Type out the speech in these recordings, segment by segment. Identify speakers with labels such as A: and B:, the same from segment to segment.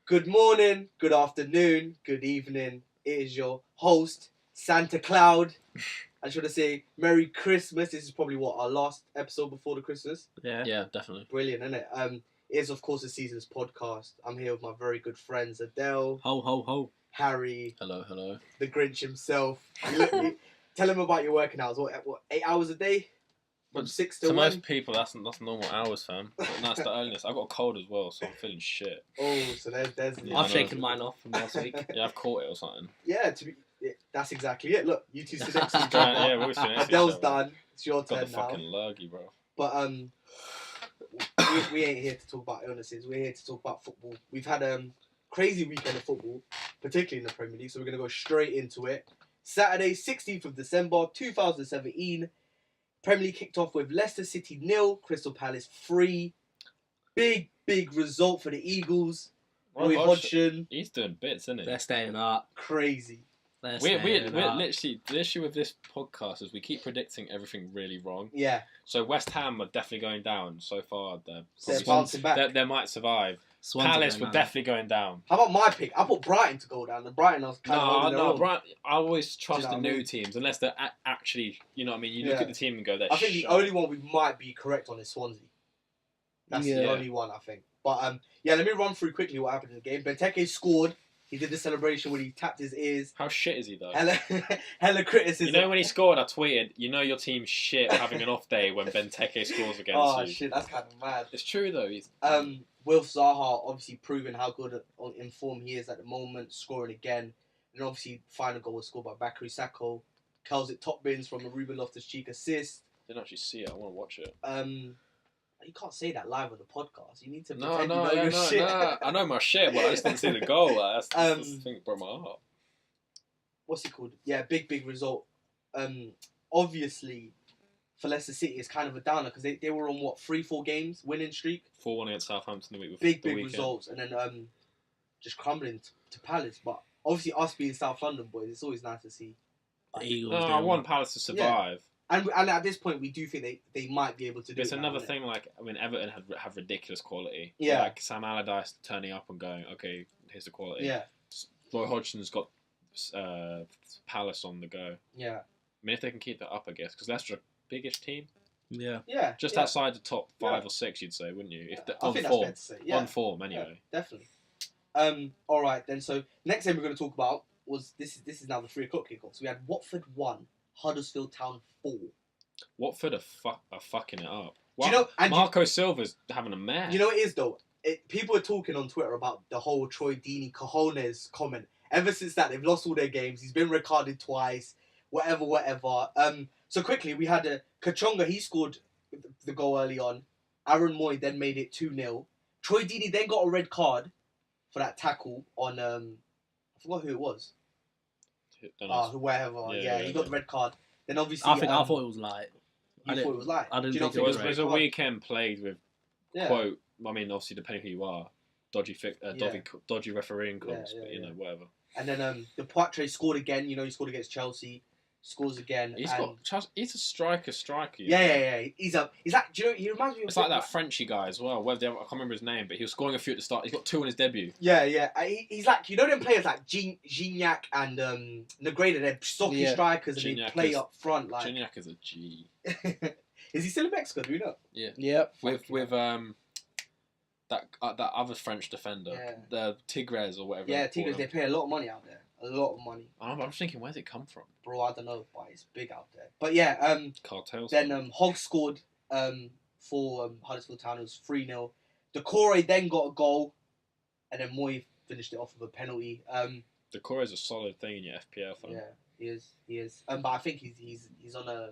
A: Good morning, good afternoon, good evening. It is your host, Santa Cloud. I should say Merry Christmas. This is probably our last episode before the Christmas.
B: Yeah, definitely.
A: Brilliant, isn't it? It is, of course, the season's podcast. I'm here with my very good friends, Adele.
B: Ho, ho, ho.
A: Harry.
B: Hello.
A: The Grinch himself. Tell him about your working hours. What 8 hours a day? From 6 to 1?
B: Most people, that's normal hours, fam. And that's the earliest. I got a cold as well, so I'm feeling shit.
A: Oh, so there's
B: Yeah,
C: I've shaken mine off from last week.
B: Yeah, I've caught it or something.
A: Yeah, that's exactly it. Look, you two sit next to each
B: Yeah,
A: other.
B: we'll see next to each
A: Adele's
B: other.
A: done. It's your
B: Got
A: turn
B: the
A: now.
B: fucking lurgy, bro.
A: But we ain't here to talk about illnesses. We're here to talk about football. We've had a crazy weekend of football, particularly in the Premier League. So we're gonna go straight into it. Saturday, 16th of December, 2017. Premier League kicked off with Leicester City 0, Crystal Palace 3. Big result for the Eagles. Roy Hodgson,
B: He's doing bits, isn't he?
C: They're staying up.
A: crazy.
B: We're literally, the issue with this podcast is we keep predicting everything really wrong.
A: Yeah,
B: So West Ham are definitely going down so far.
A: they're
B: Probably
A: bouncing back.
B: they might survive.
C: Swansea
B: Palace
C: going
B: were
C: down.
B: definitely going down.
A: How about my pick? I put Brighton to go down. And Brighton, I was kind of holding their own.
B: Brian, I always trust
A: know
B: the
A: what I
B: new
A: mean?
B: teams unless they're actually, you know what I mean. You look
A: Yeah.
B: at the team and go, "They're."
A: I think the
B: shit.
A: only one we might be correct on is Swansea. That's the
C: Yeah.
A: only one, I think. But yeah, let me run through quickly what happened in the game. Benteke scored. He did the celebration when he tapped his ears.
B: How shit is he though?
A: Hella criticism.
B: You know when he scored, I tweeted, "You know your team's shit having an off day when Benteke scores against
A: Oh
B: you."
A: shit, that's kind of mad.
B: It's true though. He's
A: Wilf Zaha obviously proving how good in form he is at the moment, scoring again. And obviously, final goal was scored by Bakary Sacco. Curls it top bins from a Ruben Loftus-Cheek assist.
B: didn't actually see it. I want to watch it.
A: You can't say that live on the podcast. You need to
B: No,
A: pretend you know your shit.
B: I know my shit, but I just didn't see the goal. That's the thing that broke my heart.
A: What's it called? Yeah, big result. Obviously, for Leicester City, it's kind of a downer because they were on 3-4 games winning streak.
B: 4-1 against Southampton the week before.
A: Big
B: the weekend.
A: results, and then just crumbling to Palace. But obviously, us being South London boys, it's always nice to see.
C: The Eagles.
B: No, I want Palace to survive.
A: And at this point, we do think they might be able to do.
B: It's
A: it
B: another
A: now,
B: thing. Like Everton have ridiculous quality.
A: Yeah.
B: Like Sam Allardyce turning up and going, okay, here's the quality.
A: Yeah,
B: Roy Hodgson's got Palace on the go.
A: yeah,
B: I mean, if they can keep that up, I guess, because Leicester are a biggish team.
C: Yeah.
A: yeah.
B: Just
A: yeah.
B: outside the top 5
A: Yeah.
B: or 6, you'd say, wouldn't you? If
A: I
B: on
A: think that's
B: form,
A: fair to say. Yeah,
B: on form anyway.
A: yeah, definitely. All right then. So next thing we're going to talk about was this is now the 3 o'clock kickoff. So we had Watford 1, Huddersfield Town 4.
B: Watford are fucking it up.
A: Do you know? And
B: Marco Silva's having a mare.
A: you know what it is though. People are talking on Twitter about the whole Troy Deeney cojones comment. Ever since that, they've lost all their games. He's been recorded twice. Whatever. So quickly, we had Kachonga. He scored the goal early on. Aaron Moy then made it 2-0. Troy Deeney then got a red card for that tackle on I forgot who it was. Whoever. Yeah, he got the red card. Then obviously,
C: I thought it was light.
A: You thought it was light.
C: I didn't
A: Do you not
C: think it was
B: It
A: a
B: was
A: red
B: a
A: card?
B: weekend plagued with
A: Yeah.
B: quote. I mean, obviously, depending who you are, dodgy refereeing calls,
A: Yeah,
B: but
A: yeah.
B: whatever.
A: And then the Poitre scored again. He scored against Chelsea. Scores again.
B: He's a striker.
A: Yeah. He's like. Do you know? He reminds me of.
B: It's like that Frenchy guy as well. I can't remember his name, but he was scoring a few at the start. He's got 2 in his debut.
A: Yeah. He's like them players like Gignac and Negredo. They're stocky
C: Yeah.
A: strikers and they
B: Gignac
A: play
B: is-
A: up front. Like,
B: Gignac is a G.
A: is he still in Mexico? Do we know?
B: Yeah.
C: Yep.
B: With that other French defender,
A: Yeah.
B: the Tigres or whatever.
A: Yeah,
B: they call
A: Tigres. They
B: them.
A: pay a lot of money out there. A lot of money,
B: I'm just thinking, where's it come from?
A: bro. I don't know, but it's big out there. But yeah,
B: Cartels.
A: then Hogg scored for Huddersfield Town. It was 3-0. Decore then got a goal, and then Moy finished it off with a penalty.
B: Decore is a solid thing in your FPL. Fam.
A: Yeah, he is. But I think he's on a.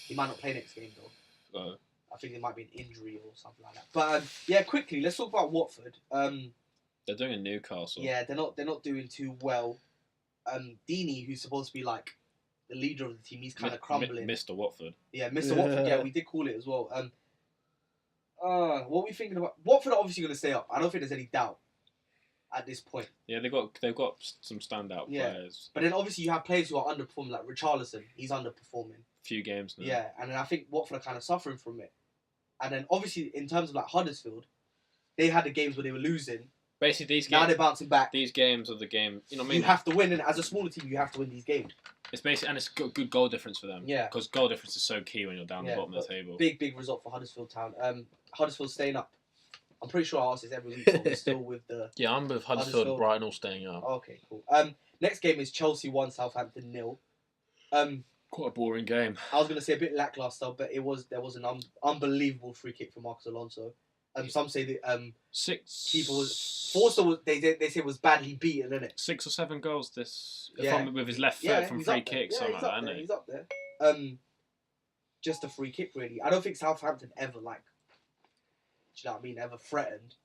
A: He might not play next game though. I think it might be an injury or something like that. But yeah, quickly let's talk about Watford.
B: They're doing a Newcastle.
A: Yeah, they're not doing too well. Deeney, who's supposed to be like the leader of the team, he's kind of crumbling.
B: Mr. Watford.
A: Yeah, Mr. Watford. Yeah, we did call it as well. What are we thinking about? Watford are obviously going to stay up. I don't think there's any doubt at this point.
B: Yeah, they've got some standout players.
A: But then obviously you have players who are underperforming, like Richarlison. He's underperforming.
B: Few games now.
A: Yeah, and then I think Watford are kind of suffering from it. And then obviously in terms of like Huddersfield, they had the games where they were losing,
B: Basically, these
A: Now
B: games.
A: they're bouncing back.
B: These games are the game. You know what I mean?
A: You have to win, and as a smaller team, you have to win these games.
B: It's basically, and it's good goal difference for them.
A: Yeah.
B: Because goal difference is so key when you're down the bottom of the table.
A: Big result for Huddersfield Town. Huddersfield staying up. I'm pretty sure I ask this every week, so we're still with the...
D: Yeah, I'm with Huddersfield and Brighton all staying up.
A: Okay, cool. Next game is Chelsea 1, Southampton 0.
B: Quite a boring game.
A: I was going to say a bit lackluster, but there was an unbelievable free kick from Marcos Alonso. Some say that keeper was... Forster was, they say was badly beaten, isn't it?
B: 6 or 7 goals
A: Yeah.
B: with his left foot from free kicks, something like that, isn't he?
A: He's up there. Just a free kick, really. I don't think Southampton ever, like... Do you know what I mean? Ever threatened.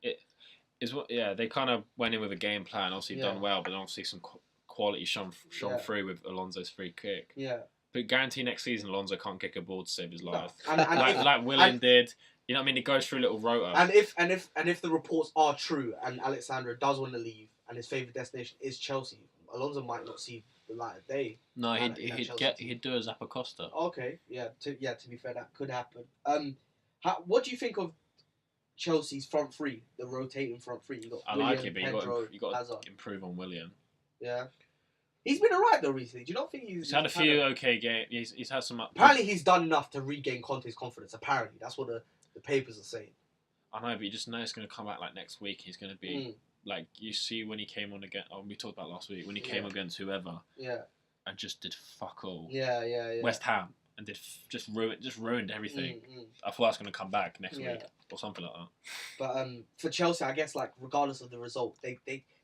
B: They kind of went in with a game plan, obviously done well, but obviously some quality shone through with Alonso's free kick.
A: Yeah.
B: But guarantee next season Alonso can't kick a ball to save his life.
A: No.
B: Like Willian did. You know what I mean? It goes through a little rotor.
A: And if the reports are true and Alexandra does want to leave and his favourite destination is Chelsea, Alonso might not see the light of day.
D: No, he'd do a Zappacosta.
A: Okay, to be fair, that could happen. What do you think of Chelsea's front three, the rotating front three? You got
B: I
A: Willian,
B: like it, but you got to improve on Willian.
A: Yeah. He's been alright though recently. Do you not think he's
B: had a few okay games? He's had some.
A: Apparently, he's done enough to regain Conte's confidence. Apparently, that's what the papers are saying.
B: I know, but you just know it's going to come back like next week. He's going to be like you see when he came on again. Oh, we talked about last week when he came against whoever.
A: Yeah.
B: And just did fuck all.
A: Yeah.
B: West Ham and did just ruined everything. I thought that's going to come back next week or something like that.
A: But for Chelsea, I guess like regardless of the result, they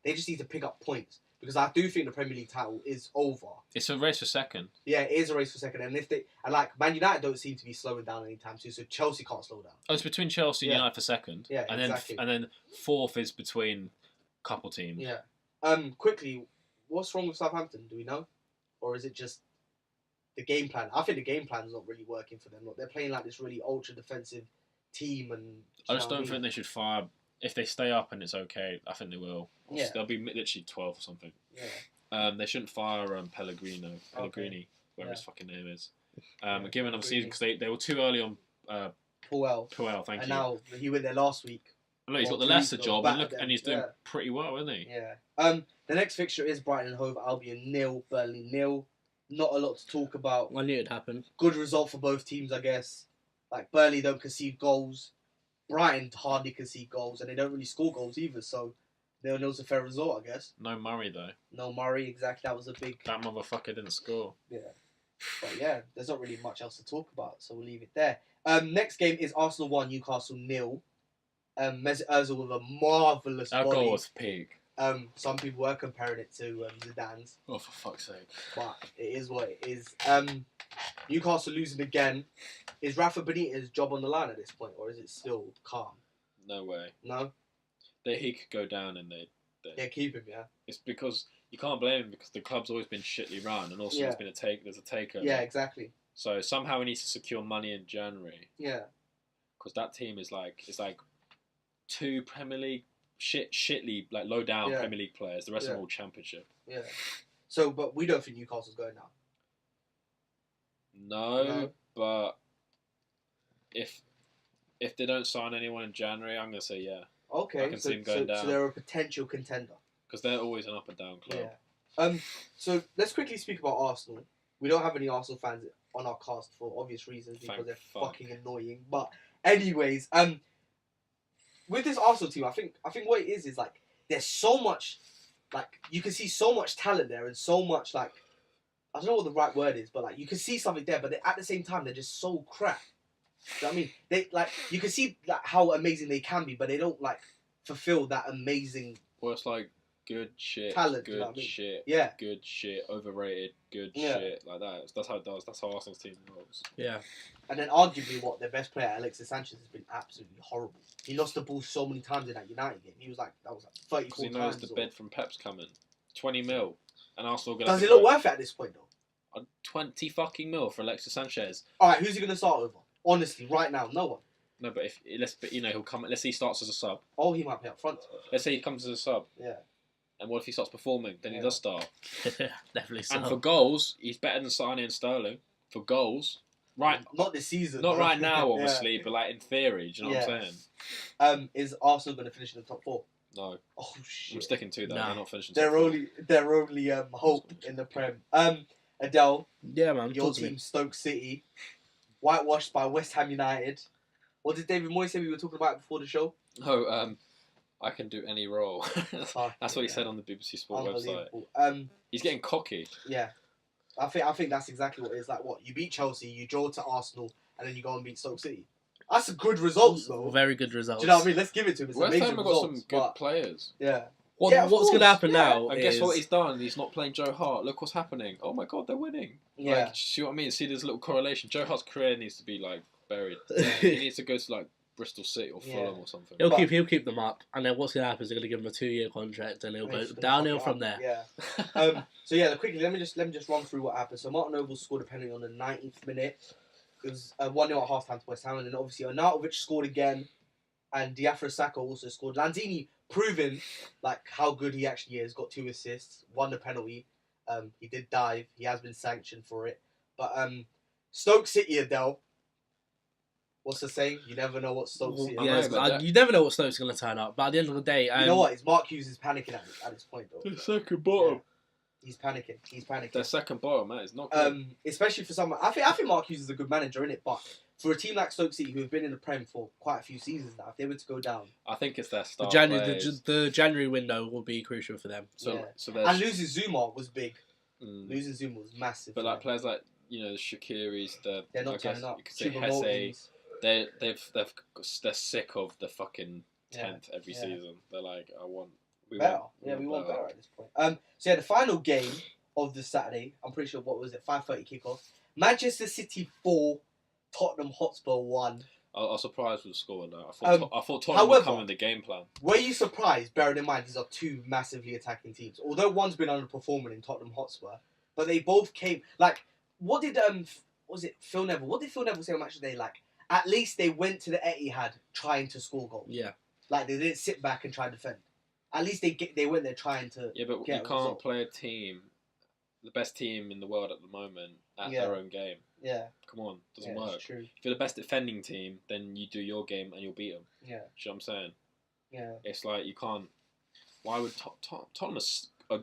A: just need to pick up points. Because I do think the Premier League title is over.
B: It's a race for second.
A: Yeah, it is a race for second. And Man United don't seem to be slowing down anytime soon, so Chelsea can't slow down.
B: Oh, it's between Chelsea and United for second.
A: Yeah,
B: and
A: exactly.
B: Then fourth is between a couple teams.
A: Yeah. Quickly, what's wrong with Southampton? Do we know? Or is it just the game plan? I think the game plan is not really working for them. Look, they're playing like this really ultra defensive team, and
B: I just don't think they should fire. If they stay up and it's okay, I think they will.
A: Yeah.
B: They'll be literally 12 or something.
A: Yeah.
B: They shouldn't fire Pellegrini, whatever his fucking name is. Given another season because they were too early on.
A: Puel,
B: thank you.
A: And now he went there last week.
B: Look, he's got the Leicester job, and he's doing pretty well, isn't he?
A: Yeah. The next fixture is Brighton and Hove Albion 0, Burnley 0. Not a lot to talk about.
C: I knew it'd happen.
A: Good result for both teams, I guess. Like Burnley don't concede goals. Brighton hardly concede goals, and they don't really score goals either. So, it was a fair result, I guess.
B: No Murray though.
A: No Murray, exactly. That was a big.
B: That motherfucker didn't score.
A: Yeah, but yeah, there's not really much else to talk about, so we'll leave it there. Next game is Arsenal 1, Newcastle 0. Mesut Ozil with a marvellous
B: That
A: volley.
B: goal was peak.
A: Some people were comparing it to Zidane's.
B: Oh, for fuck's sake.
A: But it is what it is. Newcastle losing again. Is Rafa Benitez's job on the line at this point, or is it still calm?
B: No way.
A: No?
B: He could go down and
A: they keep him, yeah?
B: It's because you can't blame him because the club's always been shitly run and also there's a takeover.
A: Yeah, exactly.
B: So somehow he needs to secure money in January.
A: Yeah.
B: Because that team is like 2 Premier League shitly like low down Premier League players. The rest of them all Championship.
A: Yeah. So, but we don't think Newcastle's going now.
B: No, but if they don't sign anyone in January, I'm gonna say yeah.
A: Okay.
B: I can see them going down.
A: So they're a potential contender.
B: Because they're always an up and down club.
A: Yeah. So let's quickly speak about Arsenal. We don't have any Arsenal fans on our cast for obvious reasons because they're fucking annoying. But anyways, with this Arsenal team, I think what it is like there's so much, like you can see so much talent there and so much like I don't know what the right word is, but like you can see something there, but at the same time they're just so crap. Do you know what I mean? They like you can see like how amazing they can be, but they don't like fulfill that amazing.
B: Well, it's like good shit,
A: talent,
B: good
A: you know what I mean?
B: shit,
A: yeah,
B: good shit, overrated, good shit, like that. That's how it does. That's how Arsenal's team works.
C: Yeah.
A: And then arguably, their best player, Alexis Sanchez, has been absolutely horrible. He lost the ball so many times in that United game. He was like, that was like 34
B: times. He knows the bid from Pep's coming. 20 mil. And Arsenal gonna.
A: Does it look worth it at this point though?
B: 20 fucking mil for Alexis Sanchez.
A: Alright, who's he gonna start over? Honestly, right now, no one.
B: No, but he'll come. Let's say he starts as a sub.
A: Oh, he might be up front.
B: Let's say he comes as a sub.
A: Yeah.
B: And what if he starts performing? Then he does start.
C: Definitely so.
B: And for goals, he's better than Sane and Sterling. For goals, right?
A: Not this season.
B: Not right now, obviously, but like in theory. Do you know what I'm saying?
A: Is Arsenal going to finish in the top 4?
B: No.
A: Oh shit.
B: I'm sticking to that.
C: Nah.
B: They're not finishing.
A: They're only hope in the Prem. Adele,
C: Yeah, man.
A: your
C: Talk to me.
A: team Stoke City, whitewashed by West Ham United. What did David Moyes say we were talking about before the show?
B: Oh, I can do any role. That's what he said on the BBC Sport website. He's getting cocky.
A: Yeah, I think that's exactly what it is. Like, what, you beat Chelsea, you draw to Arsenal, and then you go and beat Stoke City. That's a good results, though.
C: Very good results.
A: Do you know what I mean? Let's give it to him. It's
B: West
A: amazing
B: Ham have got
A: results,
B: some good players.
A: Yeah.
C: What's going to happen now?
B: And guess what he's done? He's not playing Joe Hart. Look what's happening. Oh my God, they're winning.
A: Yeah.
B: Like, see what I mean? See, there's a little correlation. Joe Hart's career needs to be like buried. He needs to go to like Bristol City or Fulham or something.
C: He'll keep them up, and then what's going to happen is they're going to give him a 2-year contract, and he'll go downhill from there.
A: Yeah. So yeah, quickly, let me just run through what happened. So Martin Noble scored a penalty on the 19th minute. It was 1-0 at half time to West Ham, and then obviously Arnautovic scored again, and Diafra Saka also scored. Lanzini proving like how good he actually is. Got 2 assists, won the penalty. He did dive. He has been sanctioned for it. But Stoke City, Adele. What's the saying? You never know what Stoke City.
C: You never know what Stoke's going to turn up. But at the end of the day,
A: you know what? It's Mark Hughes is panicking at this point, though.
B: The second bottom.
A: Yeah. He's panicking.
B: Their second bottom, man, is not good.
A: Especially for someone. I think Mark Hughes is a good manager, innit? But for a team like Stoke City, who have been in the Prem for quite a few seasons now, if they were to go down,
B: I think it's their start.
C: The January window will be crucial for them.
A: And losing Zuma was big. Losing Zuma was massive.
B: But like players like the Shakiris,
A: they're not turning up.
B: You could say Hesse. They're sick of the fucking 10th every season. They're like, we want better at this point. So yeah, the final game of the Saturday, I'm pretty sure, what was it, 5:30 kickoff. Manchester City 4, Tottenham Hotspur 1. I was surprised with the score though. I thought Tottenham would come in the game plan. Were you surprised, bearing in mind these are 2 massively attacking teams? Although one's been underperforming in Tottenham Hotspur, but they both came like, what did Phil Neville? What did Phil Neville say on match today? Like, at least they went to the Etihad trying to score goals. Yeah. Like, they didn't sit back and try to defend. At least they went there trying to. Yeah, but you can't play a team, the best team in the world at the moment, at their own game. Yeah. Come on, doesn't work. True. If you're the best defending team, then you do your game and you'll beat them. Yeah. Do you know what I'm saying? Yeah. It's like you can't. Why would Tottenham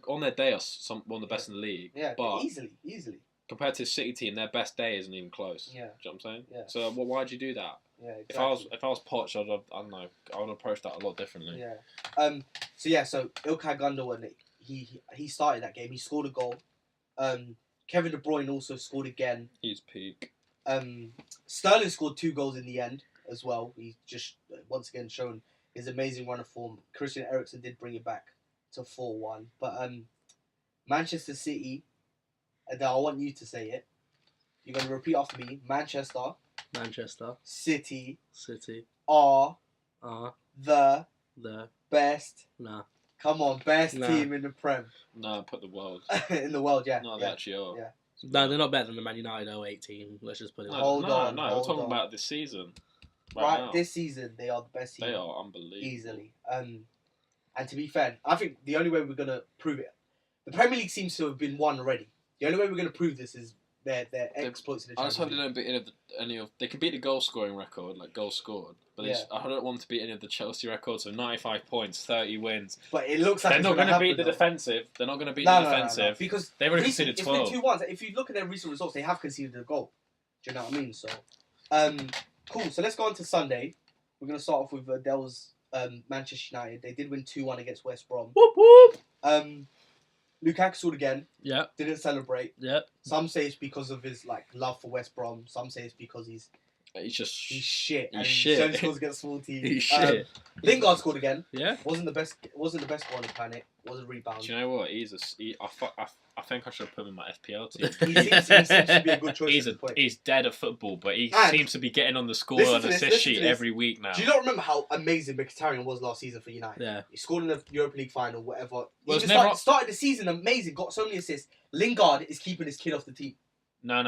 B: on their day are one of the best in the league? Yeah, but easily. Compared to the City team, their best day isn't even close. Yeah. Do you know what I'm saying? Yeah. So why'd you do that? Yeah, exactly. If I was Poch, I don't know. I would approach that a lot differently. Yeah. So Ilkay Gundogan, he started that game. He scored a goal. Kevin De Bruyne also scored again. He's peak. Sterling scored 2 goals in the end as well. He's just once again shown his amazing run of form. Christian Eriksen did bring it back to 4-1. But Manchester City. I want you to say it. You're going to repeat after me. Manchester City are the best. Nah. Come on, best team in the Prem. No, put the world. In the world, yeah. No, they actually are. Yeah.
C: No, they're not better than the Man United 08 team. Let's just put it.
B: Hold on. We're talking about this season.
A: Right, this season they are the best team.
B: They are unbelievable. Easily.
A: And to be fair, I think the only way we're going to prove it, the Premier League seems to have been won already. The only way we're going to prove this is their exploits in the Champions League.
B: I just hope they don't beat any of. They can beat the goal scoring record, like goals scored, but I don't want them to beat any of the Chelsea records. So 95 points, 30 wins.
A: But it looks like
B: they're not going to beat the defensive. They're not going to beat the defensive. No,
A: because
B: they've already conceded 12.
A: It's been 2-1. If you look at their recent results, they have conceded a goal. Do you know what I mean? So, cool. So let's go on to Sunday. We're going to start off with Adele's Manchester United. They did win 2-1 against West Brom. Whoop whoop. Lukaku scored again. Yeah. Didn't celebrate. Yeah. Some say it's because of his love for West Brom. Some say it's because he's shit. He's shit. He only scores against small teams. He's shit. Lingard scored again. Yeah. Wasn't the best goal on the planet. Was a rebound.
B: Do you know what? I think I should have put him in my FPL team.
A: he seems to be a good choice.
B: He's dead at football, but he seems to be getting on the score and assist sheet every week now.
A: Do you not remember how amazing Mkhitaryan was last season for United? Yeah. He scored in the Europa League final, whatever. He started the season amazing, got so many assists. Lingard is keeping his kid off the team.
B: No.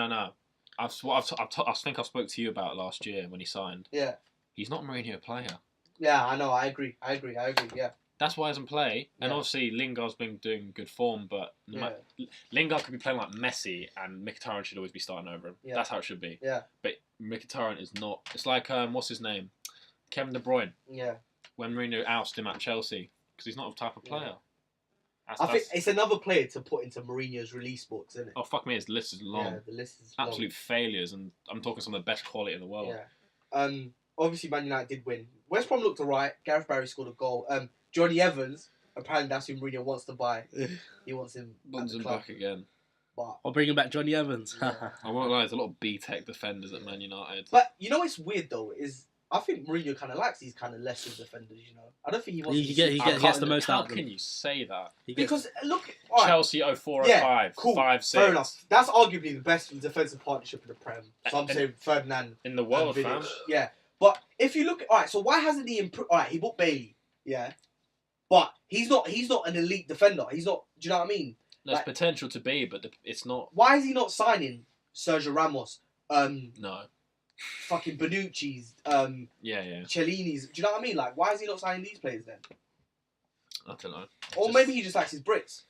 B: I think I spoke to you about last year when he signed. Yeah. He's not a Mourinho player.
A: Yeah, I know. I agree. Yeah.
B: That's why he doesn't play. And obviously, Lingard's been doing good form, but Lingard could be playing like Messi, and Mkhitaryan should always be starting over him. Yeah. That's how it should be. Yeah. But Mkhitaryan is not. It's like, what's his name? Kevin De Bruyne. Yeah. When Mourinho ousted him at Chelsea,
D: because he's not the type of player.
A: I think it's another player to put into Mourinho's release books, isn't it?
D: Oh fuck me, his list is long.
A: Yeah, the list is
D: Absolute
A: long.
D: failures, and I'm talking some of the best quality in the world.
A: Yeah. Obviously, Man United did win. West Brom looked alright. Gareth Barry scored a goal. Johnny Evans, apparently that's who Mourinho wants to buy. He wants him
D: back again.
A: But
C: I'll bring him back, Johnny Evans.
A: Yeah.
D: I won't lie, there's a lot of B-Tech defenders at Man United.
A: But you know what's weird though is I think Mourinho kind of likes these kind of lesser defenders. You know, I don't think he wants.
C: He gets the most out of them.
D: How can you say that?
A: Because look, right,
D: Chelsea 04-05,
A: cool,
D: 5-6.
A: fair enough. That's arguably the best defensive partnership in the Prem. So I'm saying Ferdinand
D: in the world, fam.
A: Yeah, but if you look, alright, so why hasn't he improved? Alright, he bought Bailey, yeah, but he's not an elite defender. He's not. Do you know what I mean?
D: There's
A: Like,
D: potential to be, but it's not.
A: Why is he not signing Sergio Ramos?
D: No.
A: Fucking Bonucci's,
D: Yeah.
A: Cellini's. Do you know what I mean? Like, why is he not signing these players then?
D: I don't know.
A: Or maybe he just likes his Brits.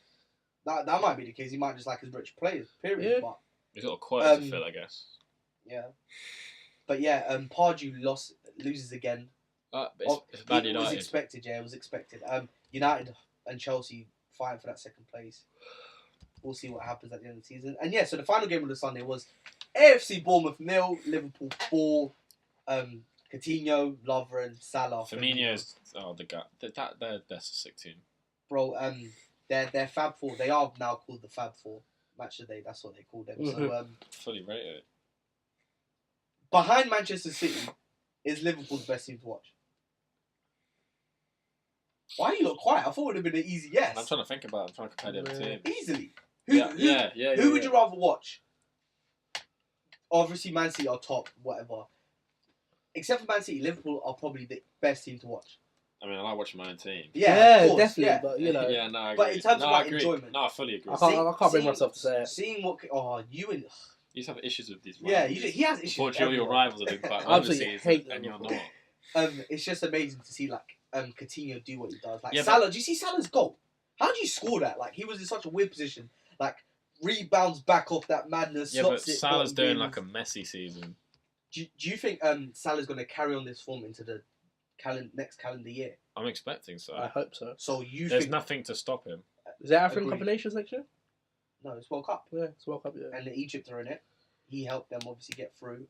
A: That might be the case. He might just like his British players. Period.
C: Yeah.
A: But
D: he's got a quota to fill, I guess.
A: yeah. But yeah, Pardew loses again.
D: But it's bad
A: It
D: United.
A: was expected. Yeah, it was expected. United and Chelsea fighting for that second place. We'll see what happens at the end of the season. And yeah, so the final game of the Sunday was AFC Bournemouth 0, Liverpool 4. Coutinho, Lovren, Salah.
D: Firmino's the guy. That's a sick team.
A: Bro, they're Fab Four. They are now called the Fab Four. Match of the day. That's what they call them. So
D: Fully rated.
A: behind Manchester City is Liverpool the best team to watch. Why are you not quiet? I thought it would have been an easy yes.
D: I'm trying to think about it. I'm trying to compare the other team.
A: Easily.
D: Yeah.
A: Who would you rather watch? Obviously, Man City are top, whatever. Except for Man City, Liverpool are probably the best team to watch.
D: I mean, I like watching my own team.
A: Yeah, of course,
C: definitely.
A: yeah.
C: But you know,
D: Yeah, no, I agree.
A: But in terms of
D: I
A: like
D: agree.
A: enjoyment,
D: No, I fully agree.
C: I can't bring myself to say it.
A: Seeing what, you and
D: You just have issues with these
A: yeah,
D: rivals.
A: he has issues. With
D: Unfortunately, all your
A: everyone.
D: rivals are doing quite
C: I
D: well this
C: absolutely
D: season,
C: hate
D: and you're
C: Liverpool.
D: not.
A: It's just amazing to see like Coutinho do what he does. Like
D: Yeah,
A: Salah, do you see Salah's goal? How do you score that? Like he was in such a weird position. Like rebounds back off that madness.
D: Yeah, but
A: slots it,
D: Salah's
A: bottom
D: doing
A: bins.
D: like a messy season.
A: Do you think Salah's going to carry on this form into the next calendar year?
D: I'm expecting so.
C: I hope so.
A: So you
D: There's
A: think
D: nothing to stop him.
C: Is there African
A: Agreed.
C: Cup of Nations next year?
A: No, it's World Cup.
C: Yeah, it's World Cup. Yeah.
A: And Egypt are in it. He helped them obviously get through.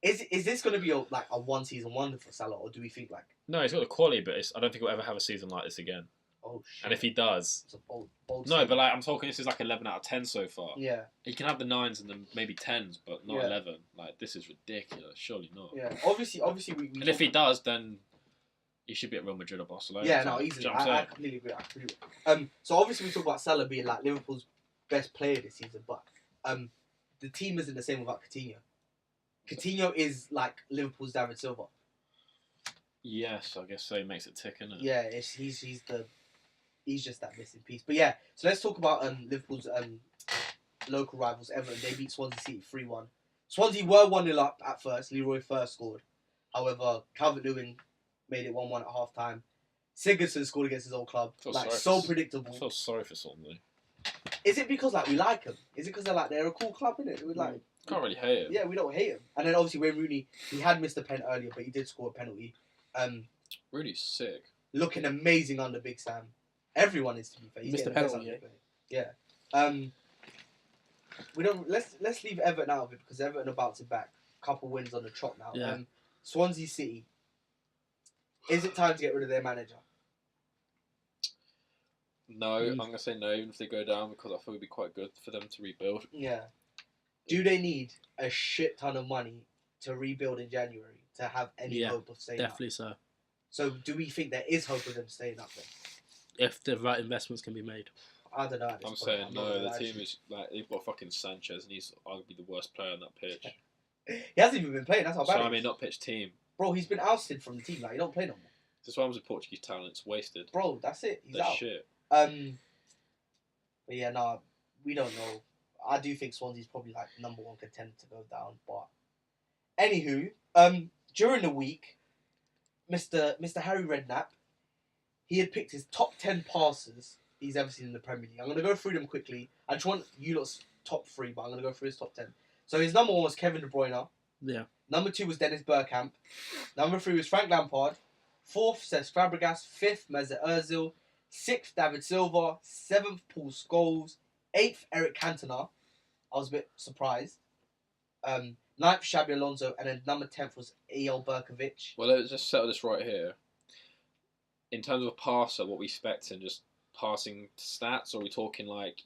A: Is this going to be a one season wonder for Salah, or do we think like
D: No, he's got the quality, but I don't think he'll ever have a season like this again.
A: oh shit?
D: And if he does,
A: it's a bold
D: no,
A: statement.
D: but like I'm talking, this is like 11 out of 10 so far.
A: yeah,
D: He can have the 9s and the maybe 10s, but not
A: Yeah.
D: 11. Like this is ridiculous. Surely not.
A: yeah. Obviously we
D: And if he does, then he should be at Real Madrid or Barcelona.
A: yeah,
D: So,
A: no,
D: do
A: easily.
D: you know what I'm
A: I
D: saying?
A: completely agree. So obviously we talk about Salah being like Liverpool's best player this season, but the team isn't the same without Coutinho. Coutinho is like Liverpool's David Silva.
D: Yes, I guess so. He makes it tick, innit?
A: Yeah, he's just that missing piece. But yeah, so let's talk about Liverpool's local rivals, Everton. They beat Swansea City 3-1. Swansea were 1-0 up at first. Leroy first scored. However, Calvert-Lewin made it 1-1 at half time. Sigurdsson scored against his old club.
D: Feel
A: Like
D: sorry
A: so
D: for-
A: predictable.
D: I feel sorry for Swansea.
A: Is it because like we like them? Is it because they're a cool club, innit? We like
D: Can't really hate him.
A: yeah, we don't hate him. And then obviously Wayne Rooney, he had missed a pen earlier, but he did score a penalty.
D: Rooney's sick.
A: Looking amazing under Big Sam. Everyone is, to be fair. He's
C: Missed
A: getting
C: a
A: the best
C: penalty,
A: out of it. Yeah. We don't. Let's leave Everton out of it because Everton are bouncing back. Couple wins on the trot now.
C: Yeah.
A: Swansea City. Is it time to get rid of their manager?
D: No, I'm going to say no, even if they go down, because I thought it would be quite good for them to rebuild.
A: Yeah. Do they need a shit ton of money to rebuild in January to have any
C: Yeah,
A: hope of staying up?
C: Definitely so.
A: So do we think there is hope of them staying up then?
C: If the right investments can be made.
A: I don't know. At this
D: I'm
A: point.
D: saying
A: I'm not
D: no,
A: gonna
D: the
A: lie to
D: team
A: you.
D: is, like, they've got fucking Sanchez, and he's arguably the worst player on that pitch.
A: He hasn't even been playing. That's how bad.
D: So,
A: it
D: I
A: is.
D: mean, not pitch team.
A: Bro, he's been ousted from the team. Like, he don't play no more.
D: This one's with Portuguese talent, it's wasted.
A: Bro, that's it. He's
D: They're
A: out.
D: shit.
A: But yeah, no, we don't know. I do think Swansea's probably like number one contender to go down. But anywho, during the week, Mr. Harry Redknapp, he had picked his top 10 passes he's ever seen in the Premier League. I'm gonna go through them quickly. I just want you lot's top 3, but I'm gonna go through his top 10. So his number 1 was Kevin De Bruyne.
C: Yeah.
A: Number 2 was Dennis Bergkamp. Number 3 was Frank Lampard. 4th, Cesc Fabregas. 5th, Mesut Ozil. 6th, David Silva. 7th, Paul Scholes. 8th, Eric Cantona. I was a bit surprised. 9th, Xabi Alonso. And then number 10th was E.L. Berkovic.
B: Well, let's just settle this right here. In terms of a passer, what we expect in just passing stats, or are we talking like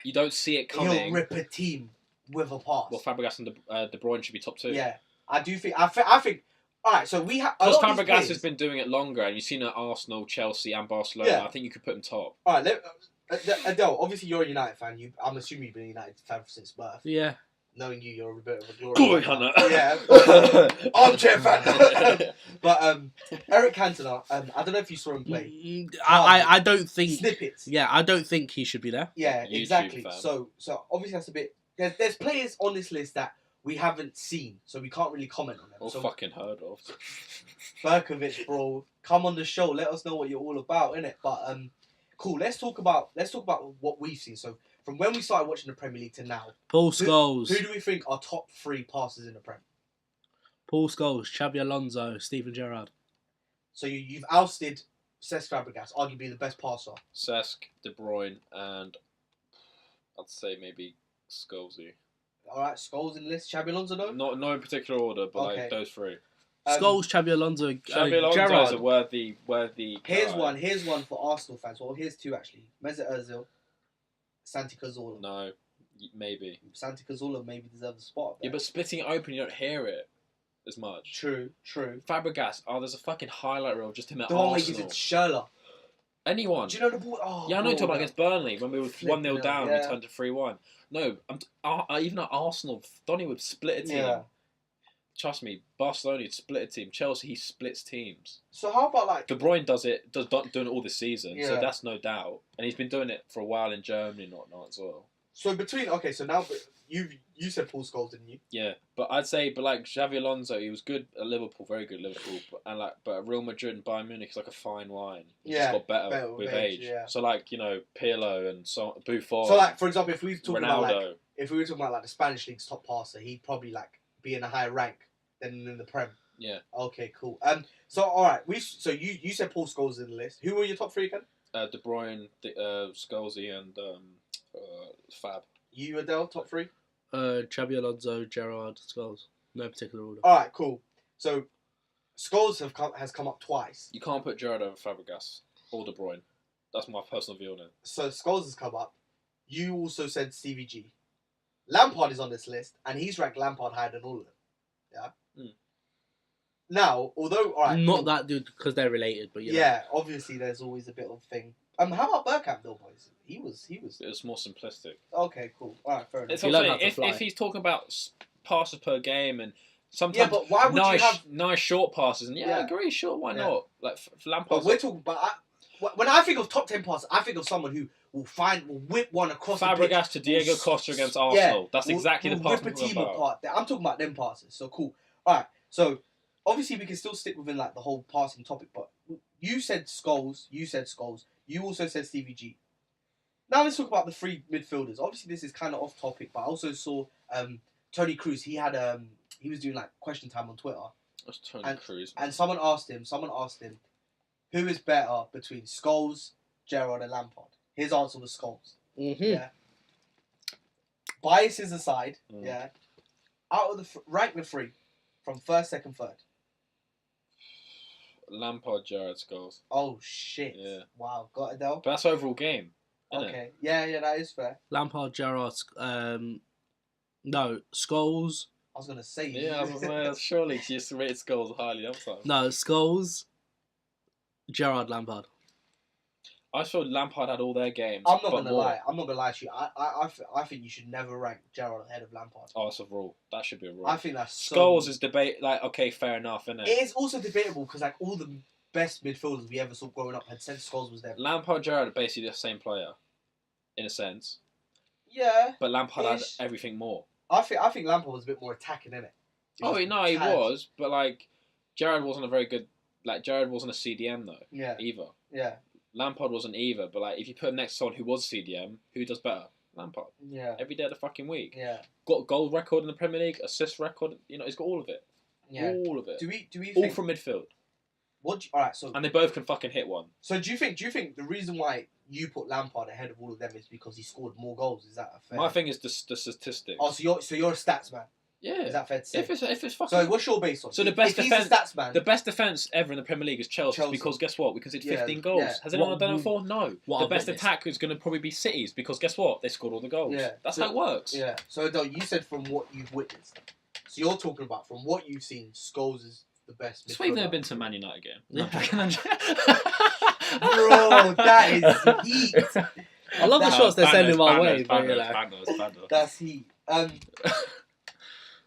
B: you don't see it coming?
A: He'll rip a team with a pass.
B: Well, Fabregas and De Bruyne should be top 2.
A: Yeah, I do think. I think. All right, so we have.
B: Because Fabregas has been doing it longer, and you've seen it at Arsenal, Chelsea, and Barcelona.
A: Yeah.
B: I think you could put him top.
A: All right, Adele. Obviously, you're a United fan. I'm assuming you've been a United fan since birth.
C: Yeah.
A: Knowing you're a bit of a glory.
B: Glory hunter.
A: Yeah. Armchair fan. But Eric Cantona. I don't know if you saw him play.
C: I don't think
A: snippets.
C: Yeah, I don't think he should be there.
A: Yeah,
B: YouTube
A: exactly.
B: fan.
A: So obviously that's a bit. There's players on this list that we haven't seen, so we can't really comment on them.
B: Or
A: so
B: fucking heard of.
A: Berkovic, bro, come on the show. Let us know what you're all about, innit? But cool. Let's talk about what we've seen. So from when we started watching the Premier League to now,
C: Paul Scholes.
A: who do we think are top 3 passers in the Prem?
C: Paul Scholes, Xabi Alonso, Steven Gerrard.
A: So you've ousted Cesc Fabregas, arguably the best passer.
B: Cesc, De Bruyne, and I'd say maybe Scholesy.
A: All right, Scholes in the list. Xabi Alonso, though?
B: No in particular order, but
A: Okay.
B: like those 3.
C: Scholes, Xabi Alonso,
B: Xabi Alonso
C: Gerrard.
B: is a worthy
A: Here's
B: guy.
A: Here's one for Arsenal fans. Well, here's 2 actually. Mesut Ozil, Santi Cazorla.
B: No, maybe.
A: Santi Cazorla maybe deserves a spot.
B: Yeah, but splitting it open, you don't hear it as much.
A: True.
B: Fabregas, there's a fucking highlight reel of just him at
A: The one where he gives
B: Arsenal.
A: it to Schürrle.
B: Anyone.
A: Do you know the ball? Oh,
B: Yeah, I know you're talking about
A: bro,
B: against Burnley when we were
A: Flipping
B: 1-0 down,
A: hell,
B: we
A: yeah.
B: turned to 3-1. No, even at Arsenal, Donny would split a team.
A: Yeah.
B: Trust me, Barcelona would split a team. Chelsea, he splits teams.
A: So how about like?
B: De Bruyne doing it all this season, so
A: Yeah.
B: that's no doubt. And he's been doing it for a while in Germany and whatnot as well.
A: So so now you said Paul Scholes, didn't you?
B: Yeah, but I'd say, like Xavi Alonso, he was good at Liverpool, very good at Liverpool, but at Real Madrid and Bayern Munich, he's like a fine wine. He just got better with age.
A: Yeah.
B: So like Pirlo and Buffon.
A: So like for example, if we were talking
B: Ronaldo.
A: about like the Spanish league's top passer, he'd probably like be in a higher rank than in the Prem.
B: Yeah.
A: Okay, cool. So all right, you said Paul Scholes in the list. Who were your top 3 again?
B: De Bruyne, Scholesy, and Fab.
A: You, Adele, top 3.
C: Xabi Alonso, Gerrard, Scholes. No particular order.
A: All right, cool. So Scholes has come up twice.
B: You can't put Gerrard over Fabregas or De Bruyne. That's my personal view on it.
A: So Scholes has come up. You also said Stevie G. Lampard is on this list, and he's ranked Lampard higher than all of them. Yeah. Now, although all right,
C: Not
A: cool.
C: that dude because they're related, but you know.
A: Yeah, obviously there's always a bit of thing. How about Bergkamp though, boys? He was.
B: It was more simplistic.
A: Okay, cool. All right, fair enough.
B: It's
C: He
B: also,
C: learned how to fly.
B: if he's talking about passes per game and sometimes
A: Yeah, but why would
B: nice,
A: you have?
B: nice short passes, and I
A: Yeah.
B: agree, sure, why
A: Yeah.
B: not? Like for
A: But
B: Lampard,
A: we're talking. When I think of top 10 passes, I think of someone who will whip one across the pitch.
B: Fabregas to Diego
A: will
B: Costa against
A: yeah,
B: Arsenal. That's
A: will-
B: exactly
A: will
B: the pass
A: rip a
B: I'm talking
A: team
B: about.
A: apart. I'm talking about them passes. So cool. All right. So obviously we can still stick within like the whole passing topic. But you said Scholes. You also said Stevie G. Now let's talk about the 3 midfielders. Obviously this is kind of off topic, but I also saw Tony Cruz. He had he was doing like question time on Twitter,
B: That's Tony Cruz.
A: and someone asked him, who is better between Scholes, Gerrard, and Lampard. His answer was Scholes.
C: Mm-hmm.
A: Yeah. Biases aside,
B: Mm.
A: yeah. Out of the rank the 3 from 1st, 2nd, 3rd.
B: Lampard, Gerrard, Scholes.
A: Oh shit!
B: Yeah.
A: Wow, got Adele.
B: But that's overall game. Isn't
A: Okay, yeah, that is fair.
C: Lampard, Gerrard, no, Scholes.
A: I was gonna say.
B: Yeah, I was gonna say, surely she just rated Scholes highly. I'm sorry.
C: No, Scholes, Gerrard, Lampard.
B: I feel Lampard had all their games.
A: I'm not
B: but
A: gonna
B: more.
A: lie. I'm not gonna lie to you. I think you should never rank Gerrard ahead of Lampard.
B: Oh, it's a rule. That should be a rule.
A: I think that's so...
B: Scholes is debate. Like, okay, fair enough, isn't it?
A: It is also debatable because like all the best midfielders we ever saw growing up had said Scholes was there.
B: Lampard, Gerrard are basically the same player, in a sense.
A: Yeah.
B: But Lampard had
A: Ish.
B: everything more.
A: I think Lampard was a bit more attacking, innit?
B: Oh, no, he was. But, like, Gerrard wasn't a very good... Like, Gerrard wasn't a CDM, though.
A: Yeah.
B: Either.
A: Yeah.
B: Lampard wasn't either. But, like, if you put him next to someone who was CDM, who does better? Lampard.
A: Yeah.
B: Every day of the fucking week.
A: Yeah.
B: Got goal record in the Premier League, assist record. You know, he's got all of it.
A: Yeah.
B: All of it.
A: Do we
B: All
A: think...
B: from midfield.
A: All right, so
B: And they both can fucking hit one.
A: do you think the reason why you put Lampard ahead of all of them is because he scored more goals? Is that a fair?
B: My thing is the statistics.
A: Oh, so you're a stats man.
B: Yeah.
A: Is that fair to say?
B: If it's fucking.
A: So what's your base on?
B: So the best
A: if
B: defense,
A: he's a stats man,
B: the best defense ever in the Premier League is Chelsea. Because guess what? We conceded 15 goals.
A: yeah.
B: Has anyone done it before? No.
C: What
B: The
C: I've
B: best
C: witnessed.
B: attack is going to probably be City's because guess what? They scored all the goals.
A: Yeah.
B: That's
A: So-
B: how it works.
A: Yeah. So no, you said from what you've witnessed. So you're talking about from what you've seen, Scholes is the best.
B: That's why you've never been to a Man United game. No,
A: Bro, that is heat.
C: I love the shots they're sending my way.
A: That's heat.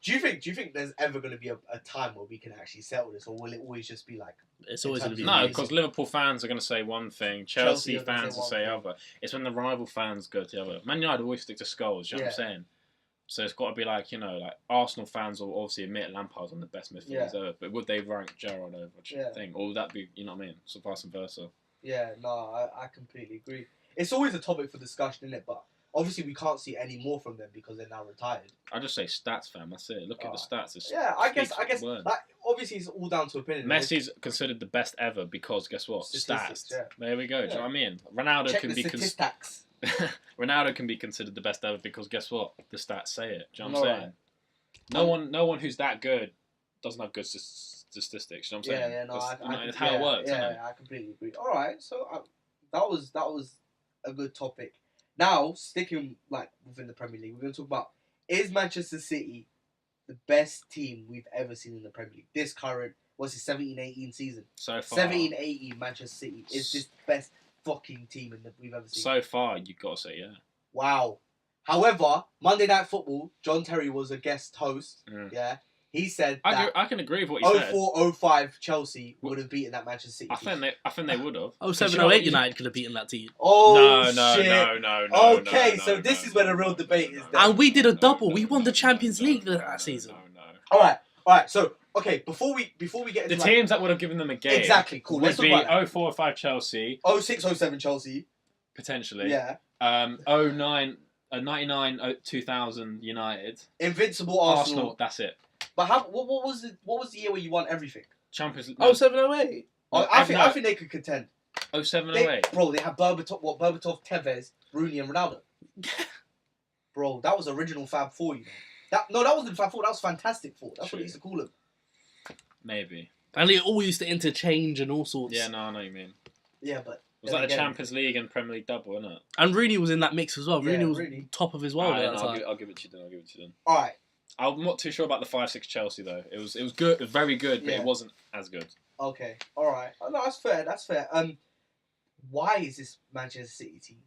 A: Do you think there's ever going to be a time where we can actually settle this, or will it always just be like?
C: It's always going to be
B: No,
C: amazing.
B: because Liverpool fans are going to say one thing, Chelsea fans will say other. It's when the rival fans go to the other. Man United always stick to Scholes, you know what I'm saying? So it's got to be like, like Arsenal fans will obviously admit Lampard's on the best midfielders ever, but would they rank Gerrard over thing? Or would that be, you know what I mean? So vice versa.
A: Yeah, no, I completely agree. It's always a topic for discussion, isn't it? But obviously we can't see any more from them because they're now retired.
B: I just say stats, fam. That's it. Look at the stats.
A: I guess like, obviously it's all down to opinion.
B: Messi's considered the best ever because guess what? Stats. Yeah. There we go. Do you know what I mean? Ronaldo
A: Check
B: can
A: the
B: be
A: statistics.
B: Ronaldo can be considered the best ever because guess what? The stats say it. Do you know what I'm saying? No one who's that good doesn't have good statistics. You know what I'm saying?
A: Yeah, no,
B: it's how it works.
A: Yeah, I completely agree. All right, so that was a good topic. Now, sticking like within the Premier League, we're going to talk about, is Manchester City the best team we've ever seen in the Premier League? This current, what's it, 17-18 season?
B: So far.
A: 17-18 Manchester City is this the best fucking team we've ever seen.
B: So far, you've got to say, yeah.
A: Wow. However, Monday Night Football, John Terry was a guest host. Yeah. He said that
B: I can agree with what he said.
A: 04-05 Chelsea would have beaten that Manchester City team.
B: I think they would have.
C: 07-08 United could have beaten that team.
A: Oh,
B: no.
A: Okay, so this is where the real debate is.
C: And we did a double. We won the Champions League that season.
A: All right. So okay, before we get into
B: the teams that would have given them a game,
A: exactly, cool.
B: Would be 04-05 Chelsea,
A: 06-07 Chelsea,
B: potentially.
A: Yeah.
B: 99-2000 United,
A: Invincible Arsenal.
B: That's it.
A: But what was the year where you won everything?
B: Champions League.
C: 07-08.
A: I think they could contend.
B: 07-08.
A: Bro, they have Berbatov, Tevez, Rooney, and Ronaldo. Bro, that was original Fab Four. That wasn't Fab Four. That was Fantastic Four. That's what they used to call them.
B: Maybe.
C: And they all used to interchange and all sorts.
B: Yeah, no, I know what you mean.
A: Yeah, but
B: was that a Champions League and Premier League double, isn't it?
C: And Rooney was in that mix as well.
A: Yeah,
C: Rooney was top of his world at that time.
B: I'll give it to you then.
A: All right.
B: I'm not too sure about the 5-6 Chelsea though. It was good, it was very good, but it wasn't as good.
A: Okay. All right. Oh, no, that's fair. Why is this Manchester City team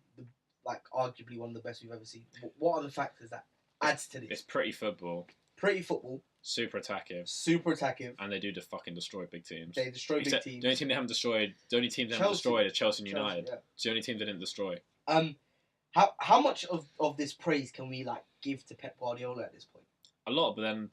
A: arguably one of the best we've ever seen? What are the factors that adds to this?
B: It's pretty football. Super attacking. And they do fucking destroy big teams.
A: They destroy big teams.
B: The only team they haven't destroyed, are Chelsea and United. Yeah. It's the only team they didn't destroy.
A: How much of this praise can we give to Pep Guardiola at this point?
B: A lot, but then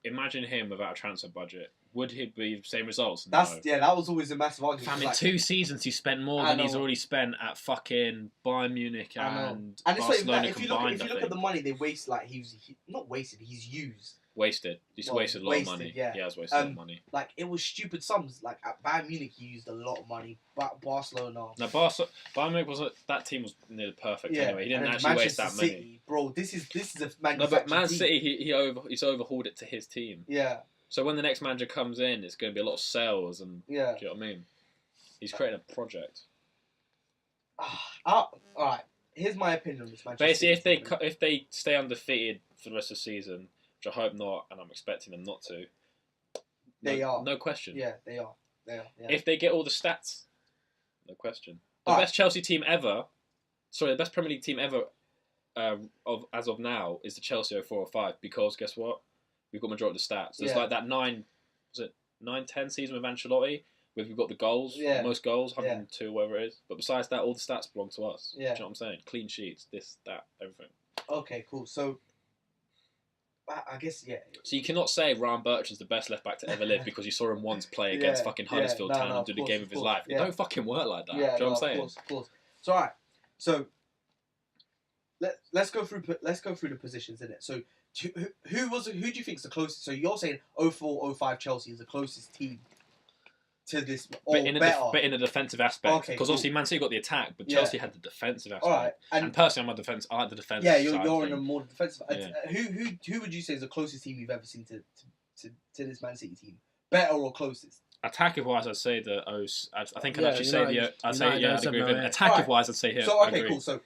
B: imagine him without a transfer budget. Would he be the same results? No.
A: That was always a massive argument.
B: Fam, in 2 seasons he spent more than he's already spent at fucking Bayern Munich and Barcelona
A: if you look at the money they waste, he's not wasted, he's used.
B: Wasted. He's wasted a lot of money.
A: Yeah.
B: He has wasted a lot of money.
A: It was stupid sums. At Bayern Munich, he used a lot of money. But Barcelona.
B: No, Bayern Munich wasn't. That team was nearly perfect anyway. He didn't actually waste that money.
A: City, bro, this is a manufactured
B: No, but Man
A: team.
B: City, he's overhauled it to his team.
A: Yeah.
B: So when the next manager comes in, it's going to be a lot of sales and.
A: Yeah.
B: Do you know what I mean? He's creating a project.
A: All right. Here's my opinion on this Manchester
B: Basically,
A: City
B: if they stay undefeated for the rest of the season, which I hope not, and I'm expecting them not to.
A: They are.
B: No question.
A: Yeah, they are. Yeah.
B: If they get all the stats, no question. The best Chelsea team ever, the best Premier League team ever, as of now, is the Chelsea 04-05 because guess what? We've got majority of the stats. There's that 9-10 season with Ancelotti, where we've got the goals, most goals, 102, whatever it is. But besides that, all the stats belong to us.
A: Yeah.
B: Do you know what I'm saying? Clean sheets, this, that, everything.
A: Okay, cool. So, I guess, yeah.
B: So you cannot say Ryan Bertrand's the best left back to ever live because you saw him once play against fucking Huddersfield Town and do the game of his life. It don't fucking work like that. Do you know what I'm saying?
A: Of course. So, alright. So, let's go through the positions in it. So, who do you think is the closest? So you're saying 04-05 Chelsea is the closest team to this or
B: but in a defensive aspect,
A: Okay,
B: because obviously Man City got the attack, but
A: Yeah.
B: Chelsea had the defensive aspect.
A: All right,
B: And personally, I like the defense.
A: Yeah,
B: side
A: you're
B: of
A: in a
B: things.
A: more defensive.
B: Yeah.
A: Who would you say is the closest team you've ever seen to this Man City team? Better or closest?
B: Attacking wise, I'd say the O's. I think I'd
C: Yeah,
B: actually say
C: United-
B: I'd say
C: United
B: I'd
C: 07,
B: agree with him.
C: 08.
B: Attacking wise, I'd say here.
A: So
B: I
A: okay,
B: agree.
A: cool. So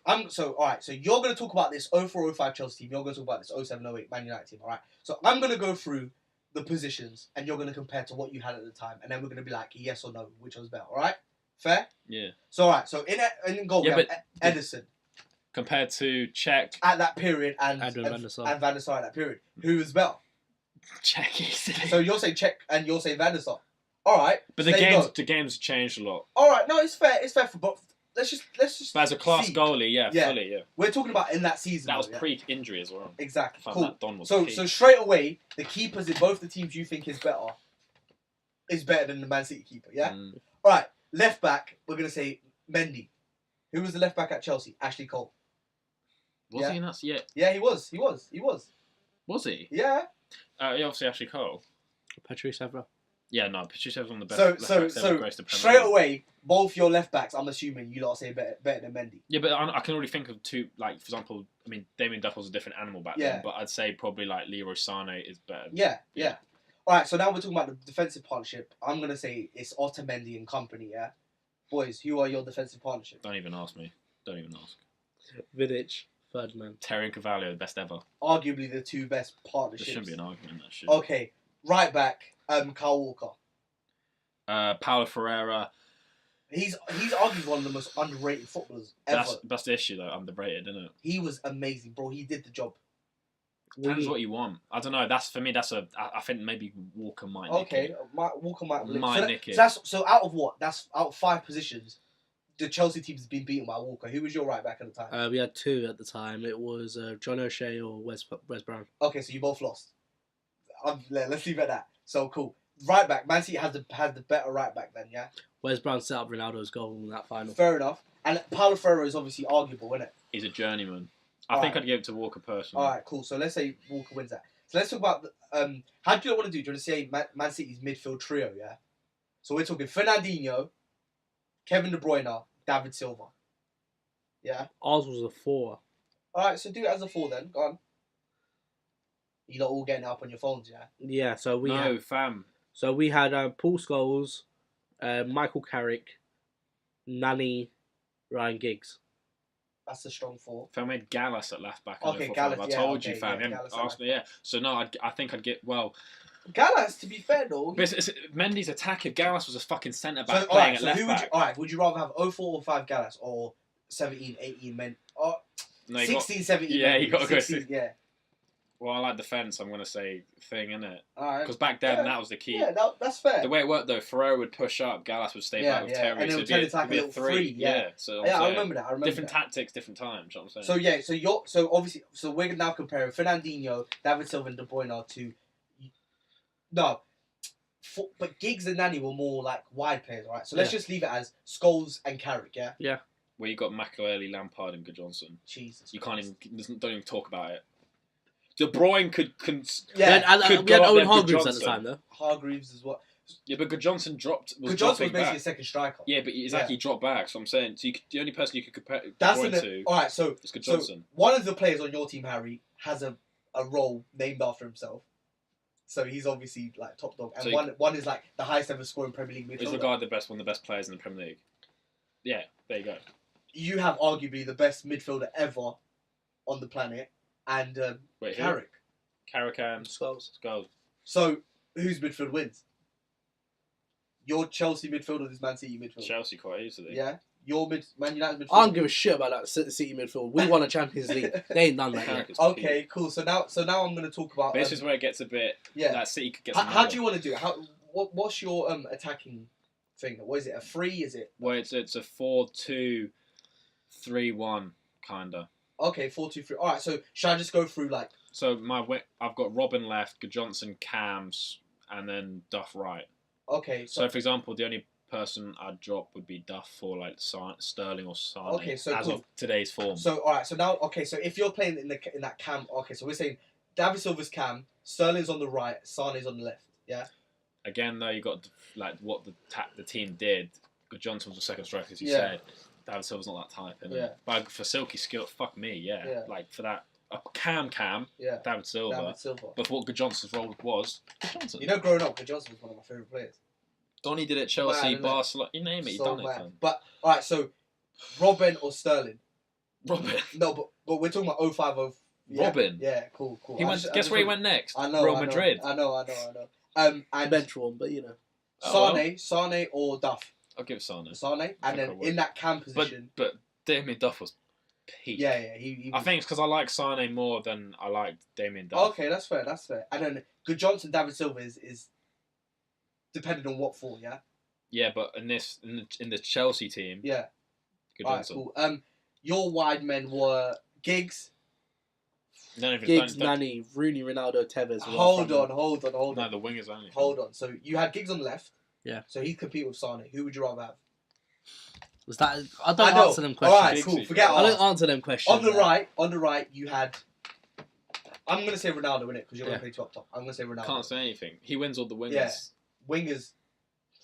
A: all right. So you're gonna talk about this 04-05 Chelsea team. You're gonna talk about this 07-08 Man United team. All right. So I'm gonna go through the positions, and you're gonna compare to what you had at the time, and then we're gonna be like yes or no, which one's better. All right. Fair.
B: Yeah.
A: So all right. So in goal,
B: Yeah,
A: we have
B: but-
A: Edison
B: Compared to Czech,
A: at that period and
C: Edwin van der Sar.
A: and Van der Sar at that period. Who was better?
B: Czech easily.
A: So you're saying Czech and you're saying Van der Sar. All right.
B: but
A: so
B: the
A: there you go.
B: games changed a lot.
A: All right. No, it's fair. It's fair for both. Let's just.
B: But as a class
A: see.
B: goalie,
A: Yeah.
B: fully, yeah.
A: We're talking about in that season.
B: That was
A: though, yeah?
B: pre-injury as well.
A: Exactly.
B: I found
A: Cool.
B: that Don was
A: So
B: peak.
A: so straight away, the keepers in both the teams you think is better than the Man City keeper. Yeah.
B: Mm.
A: All right. Left back, we're gonna say Mendy. Who was the left back at Chelsea? Ashley Cole.
B: Was
A: Yeah.
B: he not? Yeah.
A: Yeah, he was.
B: Was he?
A: Yeah.
B: Yeah, obviously Ashley Cole.
C: Patrice Evra.
B: Yeah, no, Patrice was on the best.
A: So
B: left backs ever graced the Premier
A: straight
B: League.
A: away, both your left backs. I'm assuming you lot say better than Mendy.
B: Yeah, but I can already think of two. Like for example, I mean, Damien Duff was a different animal back
A: Yeah.
B: then, but I'd say probably like Leroy Sané is better.
A: Yeah.
B: Yeah.
A: All right. So now we're talking about the defensive partnership. I'm gonna say it's Otamendi and company. Yeah. Boys, who are your defensive partnership?
B: Don't even ask me. Don't even ask.
C: Vidic, Ferdinand.
B: Terry and Cavalier, best ever.
A: Arguably the two best
B: There
A: partnerships.
B: shouldn't be an argument. That shit.
A: Okay. Right back, Kyle Walker.
B: Paulo Ferreira.
A: He's arguably one of the most underrated footballers ever.
B: That's the issue though. Underrated, isn't it?
A: He was amazing, bro. He did the job.
B: Depends what you want. I don't know. That's for me. I think maybe Walker might. Nick
A: Okay,
B: it.
A: Walker might
B: Nick it.
A: So out of what? That's out of 5 positions. The Chelsea team's been beaten by Walker. Who was your right back at the time?
C: We had 2 at the time. It was John O'Shea or West Brom.
A: Okay, so you both lost. Let's leave it at that. So cool. Right back. Man City has the better right back then, yeah?
C: West Brom set up Ronaldo's goal in that final.
A: Fair enough. And Paulo Ferreira is obviously arguable, isn't it?
B: He's a journeyman. I
A: Alright.
B: think I'd give it to Walker personally.
A: Alright, cool. So let's say Walker wins that. So let's talk about how do you want to do? Do you want to say Man City's midfield trio, yeah? So we're talking Fernandinho, Kevin De Bruyne, David Silva. Yeah?
C: Ours was a 4.
A: Alright, so do it as a 4 then. Go on. You lot all getting up on your phones, yeah?
C: Yeah, so we
B: no,
C: had
B: fam.
C: Paul Scholes, Michael Carrick, Nani, Ryan Giggs.
A: That's a strong 4.
B: Fam, we had Gallas at left back.
A: Okay,
B: 04-05.
A: Gallas,
B: I
A: yeah,
B: told
A: okay,
B: you, fam.
A: yeah,
B: Yeah,
A: Gallas at
B: Arsenal, yeah. So no, I think I'd get
A: Gallas, to be fair though.
B: But it's Mendy's attack. If Gallas was a fucking centre back
A: So,
B: playing
A: alright,
B: at
A: so
B: left back.
A: would you rather have 04 or 05 Gallas or 17, 18 men? Or
B: No, you
A: 16, 17
B: yeah,
A: men?
B: you gotta go
A: 16, yeah.
B: Well, I like defence. I'm gonna say thing, innit?
A: Alright.
B: Because back then
A: Yeah.
B: that was the key.
A: Yeah, that's fair.
B: The way it worked though, Ferreira would push up, Gallas would stay
A: Yeah,
B: back with
A: yeah.
B: Terry.
A: And it
B: so
A: would
B: it'd
A: turn into like
B: be
A: a little three, yeah.
B: So I'm
A: Yeah, I
B: saying,
A: remember that.
B: different tactics, different times. You know what I'm
A: So
B: saying?
A: yeah, so obviously, so we're now comparing Fernandinho, David Silva, and De Bruyne to but Giggs and Nani were more like wide players, right? So let's just leave it as Scholes and Carrick, yeah.
B: Where you got Makelele, Lampard, and Johnson.
A: Jesus,
B: You can't
A: Christ.
B: even don't even talk about it. De Bruyne could
A: Yeah,
C: we had
B: go up
C: Owen
B: there with
C: Hargreaves at the
B: Johnson.
C: time, though.
A: Hargreaves as well.
B: Yeah, but Johnson was
A: Because Johnson was
B: dropping
A: basically
B: back.
A: a second striker.
B: Yeah, but exactly, he dropped back. So I'm saying, the only person you could compare De
A: That's
B: Bruyne to
A: all right. So
B: is Johnson.
A: one of the players on your team, Harry, has a role named after himself. So he's obviously like top dog, and
B: So
A: one is like the highest ever scoring Premier League
B: He's
A: midfielder.
B: regarded one of the best players in the Premier League. Yeah, there you go.
A: You have arguably the best midfielder ever on the planet, and
B: Wait, who?
A: Carrick.
B: Carrick and
C: Scholes.
B: Scholes.
A: So whose midfield wins? Your Chelsea midfield or this Man City midfield?
B: Chelsea quite easily.
A: Yeah, your Man United midfield.
C: I don't give a shit about that City midfield. We won a Champions League. They ain't done that yet.
B: Carrick is
A: Okay,
B: peak.
A: cool. So now I'm going to talk about.
B: But this is where it gets a bit.
A: yeah.
B: That City could get.
A: How do you want to do it? What's your attacking thing? What is it? A 3? Is it?
B: Well, it's a 4-2-3-1 kinda.
A: Okay, 4-2-3. All right. So should I just go through like?
B: So I've got Robin left, Johnson Cams, and then Duff right.
A: Okay.
B: So for example, the only person I'd drop would be Duff for like Sterling or Sane.
A: Okay, so
B: as
A: cool.
B: of today's form.
A: So all right. So now, okay. So if you're playing in that cam, okay. So we're saying David Silva's cam, Sterling's on the right, Sane's on the left. Yeah.
B: again though, you got like what the team did. Good Johnson was the second striker, as you
A: Yeah.
B: said. David Silva's not that type, isn't
A: Yeah.
B: it? But for Silky skill, fuck me,
A: Yeah.
B: Like for that, Cam,
A: Yeah.
B: David Silva.
A: David Silva.
B: But for what Good Johnson's role was, Good Johnson.
A: You know, growing up, Good Johnson was one of my favourite players.
B: Donny did it, Chelsea,
A: Mad, innit?
B: Barcelona, you name it, you done it. Fam.
A: But alright, so Robin or Sterling?
B: Robin.
A: No, but we're talking about 05. Yeah?
B: Robin.
A: Yeah, cool.
B: He went. Guess where he went next?
A: I know.
B: Real Madrid.
A: I know. And
C: bench one, but you know.
A: Sane or Duff.
B: I'll give Sane.
A: Sane, and then in that cam position.
B: But Damien Duff was peak.
A: Yeah. He
B: I think it's because I like Sane more than I like Damien Duff.
A: Okay, that's fair. And then Good Johnson, David Silva is depending on what for, yeah.
B: Yeah, but in the Chelsea team,
A: yeah.
B: Good
A: Alright,
B: Johnson.
A: cool. Your wide men were Giggs.
C: Giggs, Nani, Rooney, Ronaldo, Tevez.
A: Hold on.
B: No, the wingers only.
A: Hold on. So you had Giggs on the left.
C: Yeah.
A: So he'd compete with Sane. Who would you rather have?
C: Was that? I don't answer them questions.
A: Alright, cool. Forget
C: I don't answer them questions.
A: On the right, you had. I'm gonna say Ronaldo in it because you're gonna play two up top. I'm gonna say Ronaldo.
B: Can't say anything. He wins all the wingers.
A: Yeah. Wingers,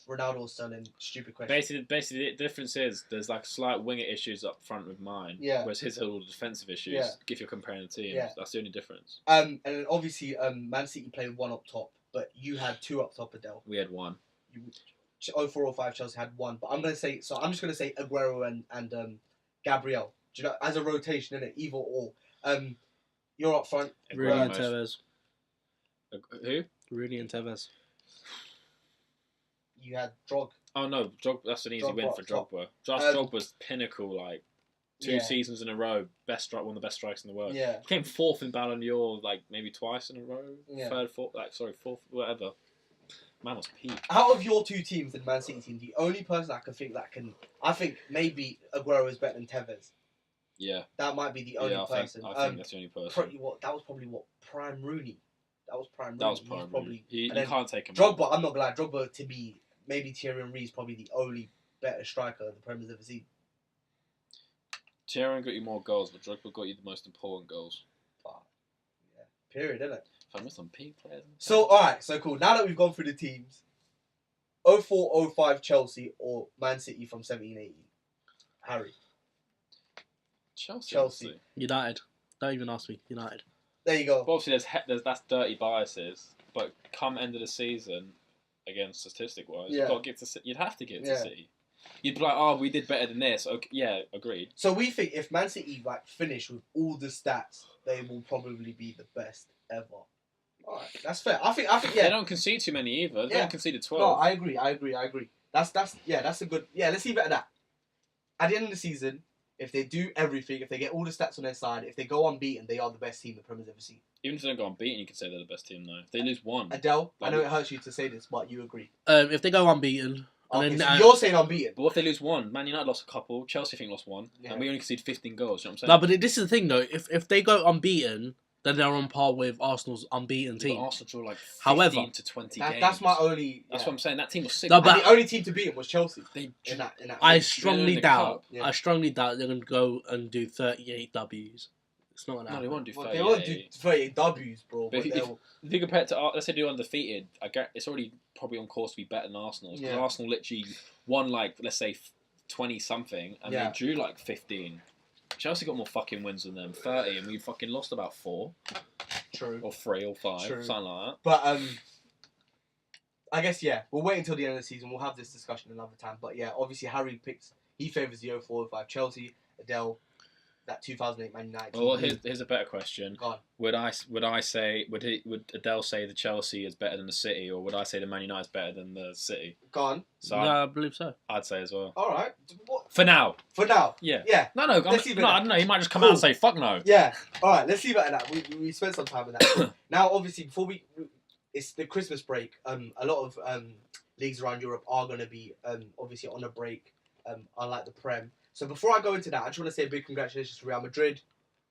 A: Ronaldo or Sterling. Stupid question.
B: Basically, the difference is there's like slight winger issues up front with mine.
A: Yeah.
B: Whereas his had all the defensive issues.
A: Yeah.
B: If you're comparing the teams,
A: Yeah.
B: that's the only difference.
A: And then obviously, Man City played one up top, but you had two up top. Adele.
B: We had one.
A: 04-05 Chelsea had one, but I'm just gonna say Aguero and Gabriel. Do you know, as a rotation in it, either or. You're up front.
C: Rooney and Tevez.
B: Who?
C: Rooney and Tevez.
A: You had Drog.
B: Oh no, Drogba, that's an easy win for Drogba. Drogba's pinnacle, like two seasons in a row, one of the best strikers in the world.
A: Yeah.
B: He came fourth in Ballon d'Or, like maybe twice in a row.
A: Yeah.
B: Fourth, whatever. Man was peak.
A: Out of your two teams in Man City team, the only person I think maybe Aguero is better than Tevez.
B: Yeah.
A: That might be the only person.
B: I think that's the only person.
A: That was probably Prime Rooney. That was Prime
B: Rooney. You can't take him.
A: Drogba, I'm not gonna lie. Drogba to be maybe Thierry Henry is probably the only better striker the Premier's ever seen.
B: Thierry got you more goals, but Drogba got you the most important goals.
A: But, yeah. Period, isn't it?
B: If I miss some peak players.
A: So alright, so cool. Now that we've gone through the teams, 04-05 Chelsea or Man City from 17-18. Harry.
B: Chelsea.
C: United. Don't even ask me. United.
A: There you go.
B: But obviously, that's dirty biases. But come end of the season, again, statistic wise, you'd have to give it to City. You'd be like, oh, we did better than this. Okay, yeah, agreed.
A: So we think if Man City finish with all the stats, they will probably be the best ever. Alright, that's fair. I think yeah.
B: They don't concede too many either. They don't concede 12.
A: No, I agree. That's a good. Yeah, let's leave it at that. At the end of the season, if they do everything, if they get all the stats on their side, if they go unbeaten, they are the best team the Premier's ever seen.
B: Even if they don't go unbeaten, you could say they're the best team though. If they lose one.
A: Adele, I know it hurts you to say this, but you agree.
C: If they go unbeaten,
A: Okay, so you're saying unbeaten.
B: But what if they lose one? Man United lost a couple. Chelsea I think lost one, and we only conceded 15 goals. You know what I'm saying?
C: No, but this is the thing though. If they go unbeaten, then they're on par with Arsenal's unbeaten team.
B: But Arsenal drew like 15
C: However,
B: to 20 games.
A: That's my only.
B: That's what I'm saying. That team was sick.
C: No,
A: And
C: but
A: the only team to beat them was Chelsea. In that
C: I strongly doubt.
A: Yeah.
C: I strongly doubt they're going to go and do 38 Ws. It's not going to
B: No,
C: happen.
B: they won't do 38.
A: They won't do 38 Ws, bro.
B: But if you compare it to, let's say, do undefeated, I get it's already probably on course to be better than Arsenal's. Because Arsenal literally won like, let's say, 20 something, and they drew like 15. Chelsea got more fucking wins than them, 30, and we fucking lost about 4.
A: True.
B: Or 3 or 5,
A: True.
B: something like that.
A: But I guess we'll wait until the end of the season. We'll have this discussion another time. But yeah, obviously Harry he favours the 04-05 Chelsea, Adele, that 2008 Man United.
B: Well, here's a better question.
A: Go on.
B: Would Adele say the Chelsea is better than the City, or would I say the Man United is better than the City?
A: Go on.
B: So
C: I believe so.
B: I'd say as well.
A: All right.
B: For now.
A: Yeah.
B: No, I don't know. He might just come out and say fuck no.
A: Yeah. All right. Let's leave it at that. We spent some time with that. Now, obviously, before it's the Christmas break. A lot of leagues around Europe are going to be obviously on a break. Unlike the Prem. So before I go into that, I just want to say a big congratulations to Real Madrid,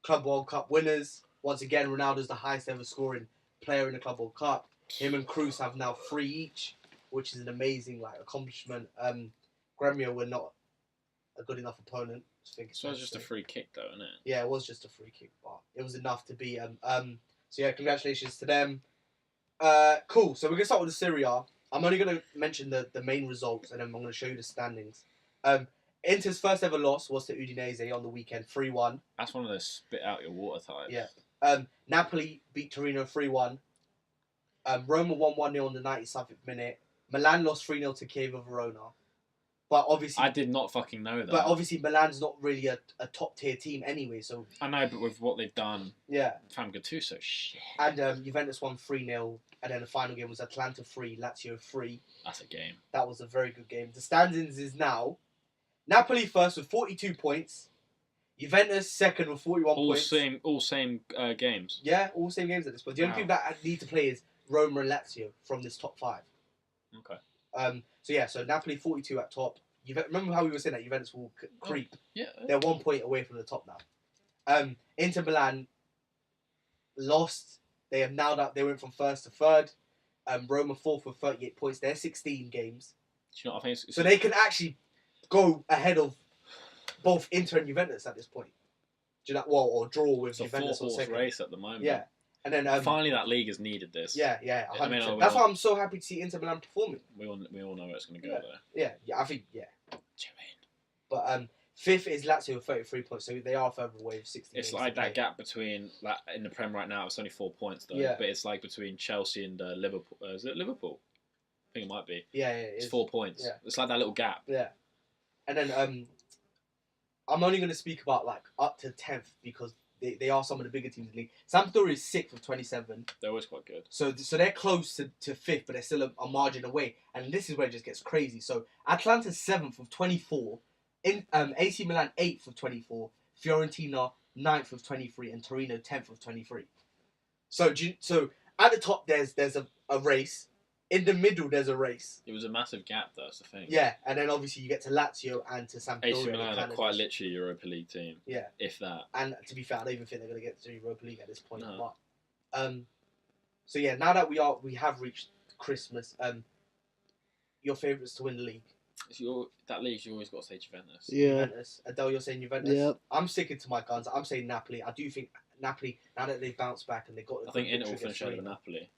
A: Club World Cup winners. Once again, Ronaldo's the highest ever scoring player in the Club World Cup. Him and Cruz have now 3 each, which is an amazing accomplishment. Gremio were not a good enough opponent.
B: So it was just a free kick though, isn't it?
A: Yeah, it was just a free kick, but it was enough to be. So yeah, congratulations to them. Cool. So we're gonna start with the Serie A. I'm only going to mention the main results, and then I'm going to show you the standings. Inter's first ever loss was to Udinese on the weekend, 3-1.
B: That's one of those spit out your water types.
A: Yeah. Napoli beat Torino 3-1. Roma won 1-0 on the 97th minute. Milan lost 3-0 to Chievo Verona. But obviously,
B: I did not fucking know that.
A: But obviously, Milan's not really a top tier team anyway. So
B: I know, but with what they've done,
A: yeah,
B: Fam Gattuso, shit.
A: And Juventus won 3-0, and then the final game was Atalanta 3, Lazio 3.
B: That's a game.
A: That was a very good game. The standings is now Napoli first with 42 points, Juventus second with 41 points.
B: All same games.
A: Yeah, all same games at this point. The only people that need to play is Roma and Lazio from this top 5.
B: Okay.
A: So Napoli 42 at top. Remember how we were saying that Juventus will creep?
B: Yeah.
A: They're 1 point away from the top now. Inter Milan lost. They have now that they went from first to third. Roma fourth with 38 points. They're 16 games.
B: Do you know what I think?
A: So they can actually go ahead of both Inter and Juventus at this point. Do you know? Well, or draw with Juventus or second.
B: Race at the moment.
A: Yeah. And then
B: finally that league has needed this.
A: Yeah, 100%.
B: I mean,
A: that's why I'm so happy to see Inter Milan performing.
B: We all know where it's going to go
A: there. Yeah, I think yeah.
B: What do you mean?
A: But fifth is Lazio with 33 points, so they are further away with 60.
B: It's like that gap between like in the Prem right now. It's only 4 points though.
A: Yeah.
B: But it's like between Chelsea and Liverpool. Is it Liverpool? I think it might be.
A: Yeah,
B: it's 4 points.
A: Yeah.
B: It's like that little gap.
A: Yeah. And then I'm only going to speak about like up to 10th because they are some of the bigger teams in the league. Sampdoria is 6th with 27.
B: They're always quite good.
A: So they're close to 5th, but they're still a margin away. And this is where it just gets crazy. So Atlanta's 7th with 24. AC Milan 8th with 24. Fiorentina 9th with 23. And Torino 10th with 23. So at the top there's a race. In the middle, there's a race.
B: It was a massive gap, though, that's the thing.
A: Yeah, and then obviously you get to Lazio and to Sampdoria.
B: AC Milan are quite literally a Europa League team.
A: Yeah.
B: If that.
A: And to be fair, I don't even think they're going to get to the Europa League at this point.
B: No.
A: But, so yeah, now that we have reached Christmas, your favourites to win the league?
B: That league, you always got to say Juventus.
C: Yeah.
A: Juventus. Adele, you're saying Juventus?
C: Yep.
A: I'm sticking to my guns. I'm saying Napoli. I do think Napoli, now that they've bounced back and they've got...
B: I think Inter will finish over Napoli.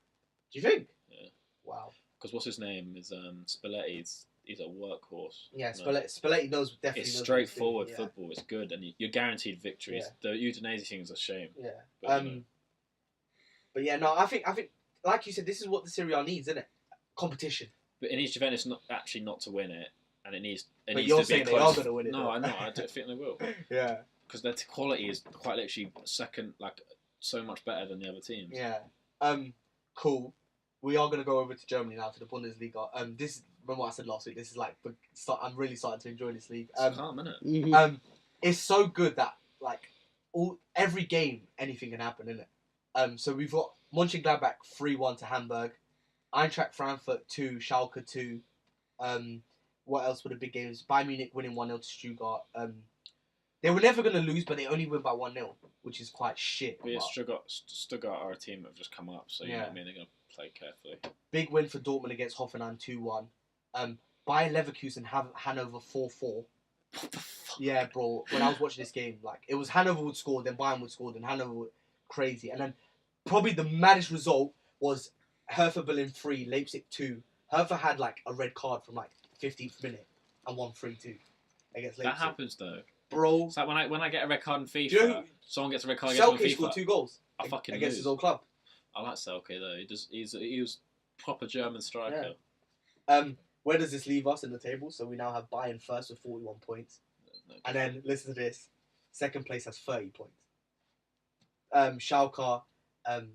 A: Do you think?
B: Yeah.
A: Wow.
B: Because what's his name is Spalletti. He's a workhorse.
A: Yeah, Spalletti knows definitely.
B: It's straightforward football. It's good, and you're guaranteed victories.
A: Yeah.
B: The Udinese thing is a shame.
A: Yeah. But yeah, no, I think like you said, this is what the Serie A needs, isn't it? Competition.
B: But it needs Juventus not to win it, and it needs.
A: But you're saying they are going to win it.
B: No, I know. I don't think they will.
A: Yeah.
B: Because their quality is quite literally second, like so much better than the other teams.
A: Yeah. Cool. We are going to go over to Germany now, to the Bundesliga. Remember what I said last week? This is like, I'm really starting to enjoy this league.
B: It's calm, isn't it?
C: Mm-hmm.
A: It's so good that like every game, anything can happen, isn't it? So we've got Mönchengladbach 3-1 to Hamburg, Eintracht Frankfurt 2, Schalke 2. What else were the big games? Bayern Munich winning 1-0 to Stuttgart. They were never going to lose, but they only win by 1-0, which is quite shit.
B: But yeah, Stuttgart are a team that have just come up, so you know what I mean, they're going to play carefully.
A: Big win for Dortmund against Hoffenheim 2-1. Bayer Leverkusen have Hanover 4-4.
B: What the fuck?
A: Yeah, bro. When I was watching this game, like it was Hanover would score, then Bayern would score, then Hanover would crazy, and then probably the maddest result was Hertha Berlin 3, Leipzig 2. Hertha had like a red card from like 15th minute and won 3-2 against Leipzig.
B: That happens though.
A: Bro.
B: It's like when I get a red card in FIFA,
A: you know
B: someone gets a red card against me in
A: Selke
B: FIFA.
A: scored 2 goals
B: I
A: against his old club.
B: I like Selke though. He was proper German striker.
A: Yeah. Where does this leave us in the table? So we now have Bayern first with 41 points. And then, listen to this. Second place has 30 points. Schalke,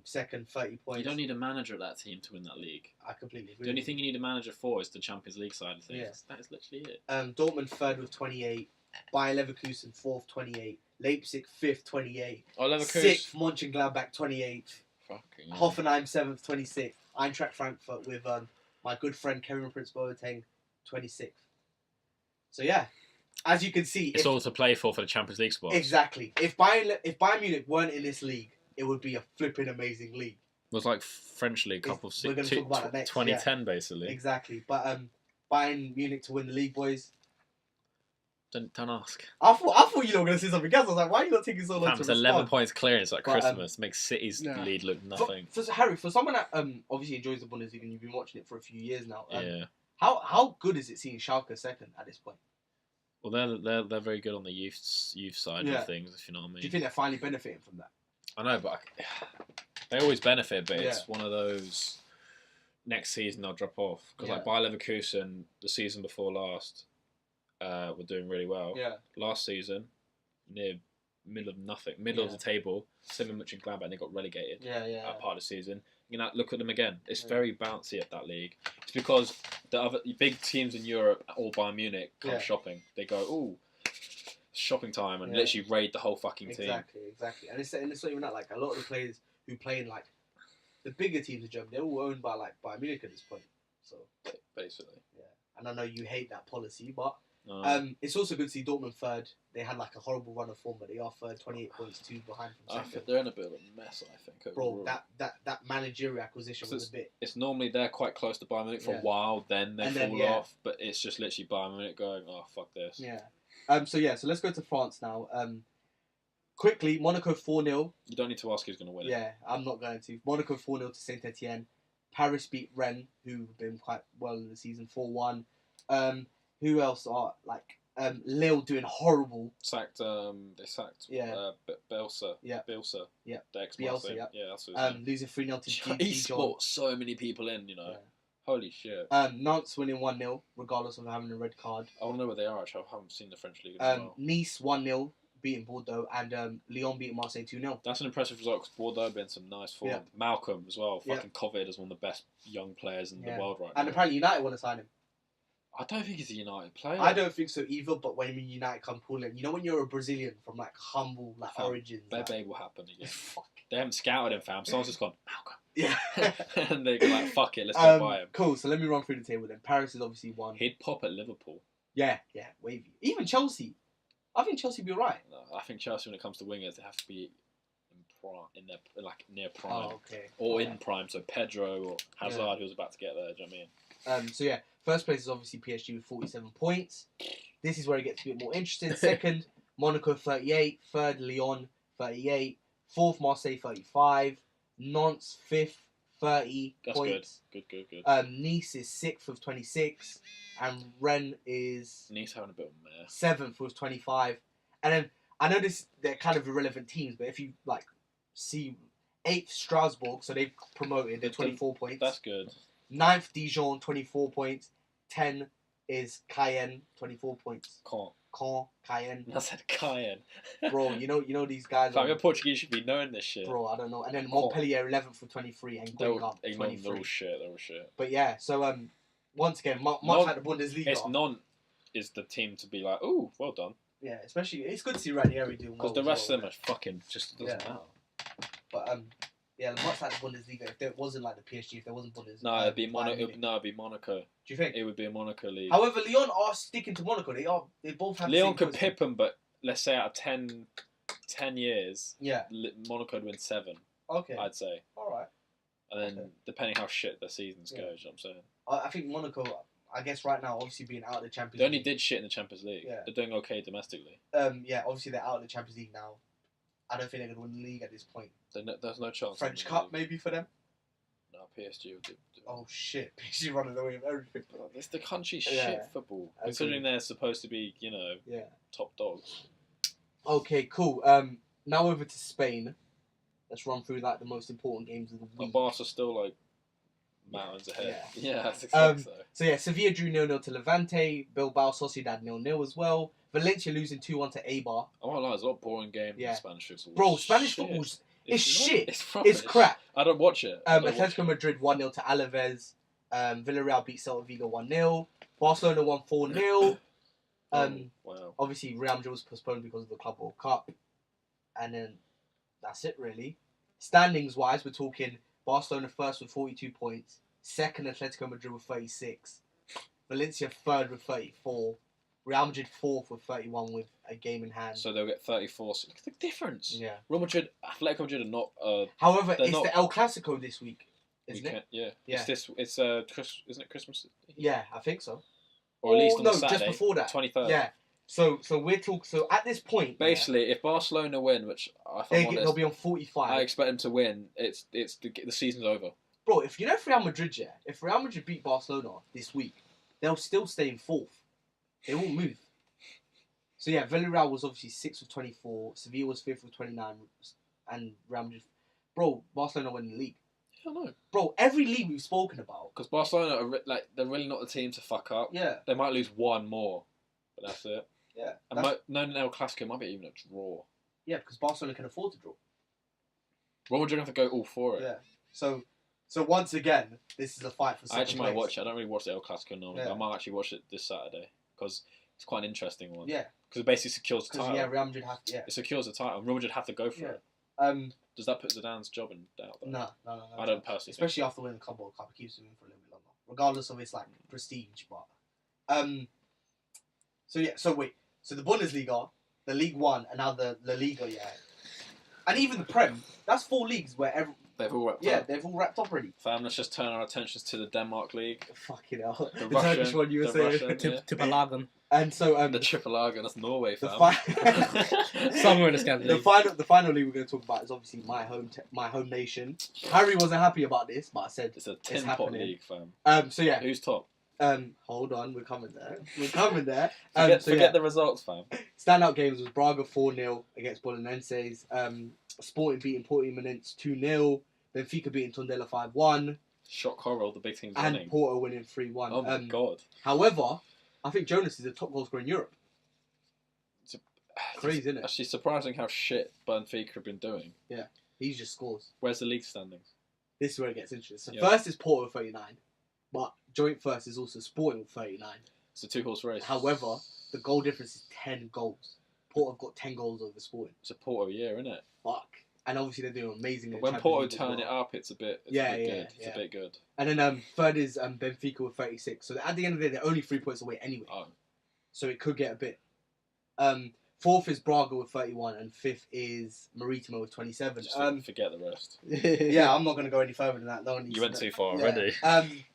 A: second, 30 points.
B: You don't need a manager at that team to win that league.
A: I completely agree.
B: The only thing you need a manager for is the Champions League side of things.
A: Yeah.
B: That is literally it.
A: Dortmund third with 28. Bayer Leverkusen fourth, 28. Leipzig fifth, 28.
B: Oh, Leverkusen.
A: Sixth, Mönchengladbach, 28th.
B: Fucking
A: Hoffenheim 7th, 26th. Eintracht Frankfurt with my good friend Kevin Prince Boateng, 26th. So yeah, as you can see,
B: it's all to play for the Champions League spot.
A: Exactly. If Bayern Munich weren't in this league, it would be a flipping amazing league.
B: It was like French League Cup of
A: we're gonna talk about it next,
B: 2010 basically.
A: Exactly. But Bayern Munich to win the league, boys.
C: Don't ask.
A: I thought you were going to say something else. I was like, why are you not taking so long
C: Fam,
A: to
C: it's
A: respond?
C: 11 points clearance at
A: But,
C: Christmas. Makes City's lead look nothing.
A: For Harry, for someone that obviously enjoys the Bundesliga and you've been watching it for a few years now,
C: Yeah.
A: how good is it seeing Schalke second at this point?
C: Well, they're very good on the youth side of things, if you know what I mean.
A: Do you think they're finally benefiting from that?
C: I know, but they always benefit, but
A: Yeah.
C: it's one of those. Next season they'll drop off because
A: Yeah.
C: like Bayer Leverkusen the season before last were doing really well.
A: Yeah.
C: Last season, near middle of the table, similar much in Gladbach, and they got relegated.
A: Yeah.
C: At part of the season. You know, look at them again. It's
A: Yeah.
C: very bouncy at that league. It's because the other big teams in Europe, or Bayern Munich, come
A: Yeah.
C: shopping. They go, ooh, shopping time, and
A: Yeah.
C: literally raid the whole fucking team.
A: Exactly. And it's not even that. Like a lot of the players who play in like the bigger teams in Germany, they're all owned by like Bayern Munich at this point. So
C: Basically.
A: yeah, and I know you hate that policy, but
C: No.
A: it's also good to see Dortmund third. They had like a horrible run of form, but they are third, 28 points, 2 behind from
C: I
A: second.
C: think they're in a bit of a mess, I think.
A: Bro,
C: overall.
A: that managerial acquisition was a bit.
C: It's normally they're quite close to Bayern Munich for
A: Yeah.
C: a while, then they
A: And
C: fall
A: then, yeah.
C: off, but it's just literally Bayern Munich going, oh, fuck this.
A: Yeah. So let's go to France now. Quickly, Monaco 4-0.
C: You don't need to ask who's going to win it.
A: Yeah, I'm not going to. Monaco 4-0 to Saint Etienne. Paris beat Rennes, who've been quite well in the season, 4-1. Who else are like Lille doing horrible?
C: They sacked
A: Yeah.
C: Bielsa.
A: Yeah.
C: Bielsa.
A: Yeah.
C: The ex
A: Bielsa, yeah.
C: Yeah, that's what his name.
A: Losing 3-0 to
C: He
A: Dijon.
C: brought so many people in, you know.
A: Yeah.
C: Holy shit.
A: Nantes winning 1-0, regardless of having a red card.
C: I want to know where they are, actually. I haven't seen the French League in a while.
A: Nice 1-0, beating Bordeaux, and Lyon beating Marseille 2-0.
C: That's an impressive result because Bordeaux have been some nice form.
A: Yeah.
C: Malcolm as well,
A: Yeah.
C: fucking coveted as one of the best young players in
A: Yeah.
C: the world right
A: And
C: now.
A: apparently United want to sign him.
C: I don't think he's a United player.
A: I don't think so either, but when United come pulling, you know when you're a Brazilian from like humble like
C: Fam,
A: origins. Like,
C: Bebe will happen again.
A: fuck.
C: They haven't scouted him, fam. Someone's just gone, Malcolm.
A: Yeah.
C: And they go like, fuck it, let's go buy him.
A: Cool, so let me run through the table then. Paris is obviously one.
C: He'd pop at Liverpool.
A: Yeah, wavy. Even Chelsea. I think Chelsea will be alright.
C: No, I think Chelsea, when it comes to wingers, they have to be in their like near prime.
A: Oh, okay.
C: Or in prime, so Pedro or Hazard, who was about to get there, do you know what I mean?
A: So yeah, first place is obviously PSG with 47 points. This is where it gets a bit more interesting. Second, Monaco 38. Third, Lyon 38. Fourth, Marseille 35. Nantes 5th, 30
C: That's
A: points.
C: good.
A: Nice is 6th with 26. And Rennes is
C: Nice having a bit of a mess.
A: 7th with 25. And then, I know they're kind of irrelevant teams, but if you like see 8th Strasbourg, so they've promoted, they're 24 points.
C: That's good.
A: 9th Dijon, 24 points. 10 is Cayenne, 24 points. Caen, Cayenne.
C: I said Cayenne.
A: Bro, you know these guys.
C: Fam, your Portuguese should be knowing this shit.
A: Bro, I don't know. And then Montpellier 11th with 23 and
C: They're
A: Guingamp 23.
C: all shit.
A: But yeah, so once again, much
C: Non-
A: like the Bundesliga.
C: It's Nantes is the team to be like, oh, well done.
A: Yeah, especially it's good to see Ranieri doing well.
C: Because the
A: as
C: rest
A: well,
C: of them are fucking just doesn't
A: Yeah.
C: matter.
A: But yeah, much like the Bundesliga, if there wasn't like the PSG, if there wasn't Bundesliga,
C: No, it'd be
A: Bayern Munich.
C: it'd be Monaco.
A: Do you think?
C: It would be a Monaco league.
A: However, Lyon are sticking to Monaco. They both have. the
C: Lyon
A: same
C: could
A: points.
C: pip them, but let's say out of 10 years,
A: Yeah.
C: Monaco would win 7,
A: Okay.
C: I'd say.
A: All right.
C: And then,
A: Okay.
C: depending how shit the seasons
A: Yeah.
C: go, you know what I'm saying?
A: I think Monaco. I guess right now, obviously being out of the Champions
C: They only
A: League.
C: did shit in the Champions League.
A: Yeah.
C: They're doing okay domestically.
A: Yeah, obviously they're out of the Champions League now. I don't think they're going to win the league at this point.
C: There's no chance.
A: French
C: in the
A: Cup
C: league.
A: maybe for them.
C: No, PSG will do.
A: Oh shit! PSG running away with everything.
C: It's the country's
A: Yeah.
C: shit football.
A: Agreed.
C: Considering they're supposed to be,
A: Yeah.
C: top dogs.
A: Okay, cool. Now over to Spain. Let's run through like the most important games of the
C: But
A: week.
C: Barca still like mountains ahead.
A: Yeah.
C: Yeah, I think so.
A: So yeah, Sevilla drew 0-0 to Levante. Bilbao Sociedad 0-0 as well. Valencia losing 2-1 to Eibar.
C: I won't lie, it's a lot of boring game
A: Yeah.
C: in Spanish football.
A: Bro,
C: It's
A: Spanish
C: shit.
A: football's
C: It's
A: shit.
C: It's,
A: it's crap.
C: I don't watch it. I don't watch
A: Atletico Madrid 1-0 to Alaves. Villarreal beat Celta Vigo 1-0. Barcelona won 4-0.
C: Wow.
A: Obviously, Real Madrid was postponed because of the Club World Cup. And then that's it, really. Standings-wise, we're talking Barcelona first with 42 points. Second, Atletico Madrid with 36. Valencia third with 34. Real Madrid fourth with 31 with a game in hand.
C: So they'll get 34. So look at the difference.
A: Yeah.
C: Real Madrid, Atletico Madrid are not.
A: However,
C: they're
A: it's
C: not-
A: the El Clasico this week, isn't it?
C: Yeah.
A: Yeah.
C: It's isn't it Christmas?
A: Yeah, I think so.
C: Or at least on
A: no,
C: the Saturday.
A: just before that.
C: 23rd.
A: Yeah. So we're talking. So at this point,
B: Basically, if Barcelona win, which if I'm honest,
A: they'll be on 45.
B: I expect them to win. It's the season's over.
A: Bro, if Real Madrid, if Real Madrid beat Barcelona this week, they'll still stay in 4th. They won't move. So yeah, Villarreal was obviously 6th with 24. Sevilla was 5th with 29, and Real Madrid. Bro, Barcelona won the league.
B: I don't know.
A: Bro, every league we've spoken about.
B: Because Barcelona are they're really not the team to fuck up.
A: Yeah.
B: They might lose one more, but that's it.
A: Yeah.
B: And no El Clasico might be even a draw.
A: Yeah, because Barcelona can afford to draw.
B: Real Madrid have to go all for it.
A: Yeah. So once again, this is a fight for second
B: I actually might
A: place.
B: watch it. I don't really watch the El Clasico normally,
A: Yeah.
B: but I might actually watch it this Saturday because it's quite an interesting one.
A: Yeah.
B: Because it basically secures the title.
A: Yeah, Real Madrid have to. Yeah.
B: It secures the title. Real Madrid have to go for it. Does that put Zidane's job in doubt? Though?
A: No.
B: I don't personally.
A: Especially after winning the Club World Cup, it keeps him in for a little bit longer, regardless of its like prestige. But So the Bundesliga, the League One, and now the La Liga, and even the Prem. That's 4 leagues where
B: they've all wrapped
A: yeah,
B: up.
A: they've all wrapped up already.
B: Fam, let's just turn our attentions to the Denmark League.
A: Fucking hell.
B: The
A: Turkish
B: Russian,
A: one you were
B: the
A: saying.
B: Russian, yeah.
C: Tipalagan.
A: And so
B: The Triple Lager, that's Norway,
A: the
B: fam.
C: Somewhere in the Scandinavian.
A: the final league we're going to talk about is obviously my home nation. Harry wasn't happy about this, but I said
B: It's a tin pot
A: happening.
B: league, fam.
A: So yeah.
B: Who's top?
A: Hold on, we're coming there.
B: Forget the results, fam.
A: Standout games was Braga 4-0 against Bolonenses. Sporting beating Portimonense 2-0. Benfica beating Tondela 5-1.
B: Shock horror, the big teams
A: And
B: winning.
A: Porto winning 3-1.
B: Oh my god.
A: However, I think Jonas is the top goal scorer in Europe. Crazy, isn't it?
B: Actually, surprising how shit Benfica have been doing.
A: Yeah, he just scores.
B: Where's the league standings?
A: This is where it gets interesting. So
B: Yeah.
A: first is Porto with 39, but joint first is also Sporting with 39.
B: It's a 2-horse race.
A: However, the goal difference is 10 goals. Porto have got 10 goals over Sporting.
B: It's a Porto year, isn't it?
A: Fuck. And obviously they're doing amazing.
B: But
A: in
B: when
A: Champions
B: Porto
A: League as
B: turn
A: well.
B: it up, it's a bit good. It's a bit good.
A: And then third is Benfica with 36. So at the end of the day, they're only 3 points away anyway.
B: Oh.
A: So it could get a bit. Fourth is Braga with 31, and fifth is Maritimo with 27.
B: Just forget the rest.
A: Yeah, I'm not going to go any further than that. No one needs
C: You went
A: to
C: too
A: know.
C: far
A: Yeah.
C: already.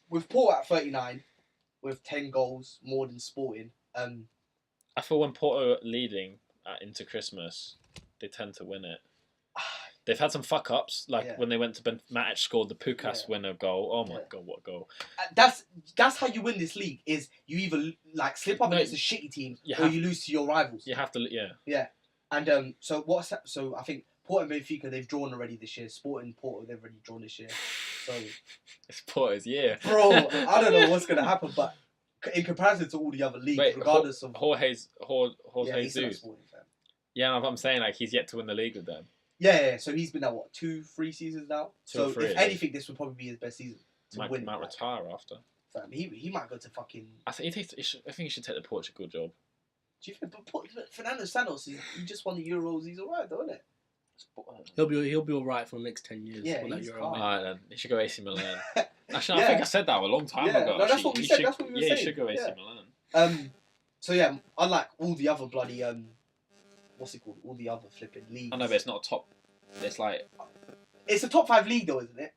A: With Porto at 39, with 10 goals more than Sporting.
C: I feel when Porto are leading into Christmas, they tend to win it. They've had some fuck ups, like when they went to Matic scored the Pukas winner goal. Oh my god, what a goal!
A: That's how you win this league. Is you either like slip up against a shitty team or you lose to your rivals.
C: You have to,
A: Yeah, and so I think Porto and Benfica they've drawn already this year. Sporting Porto they've already drawn this year. So
C: it's Porto's year,
A: bro. I don't know what's gonna happen, but in comparison to all the other leagues, regardless of
C: Jorge
A: he's
C: Jesus.
A: Sporting fan.
C: Yeah, I'm saying like he's yet to win the league with them.
A: Yeah. So he's been at what 2-3 seasons now.
C: Two or
A: So
C: three,
A: if anything, this would probably be his best season to win.
C: Might retire after.
A: He might go to fucking.
C: I think he should take the Portugal job.
A: Do you think? But Fernando Santos, he just won the Euros. He's alright, though, isn't it?
E: He'll be alright for the next 10 years.
A: Yeah,
E: for that
A: he's
E: Euro.
A: fine.
C: Alright then, he should go AC Milan. Actually, I think I said that a long time ago.
A: No, that's
C: actually.
A: what we said. That's what we were saying.
C: Yeah, he should go AC Milan.
A: So yeah, unlike all the other bloody what's it called? All the other flipping leagues.
C: I know, but it's not a top. It's like
A: It's a top 5 league, though, isn't it?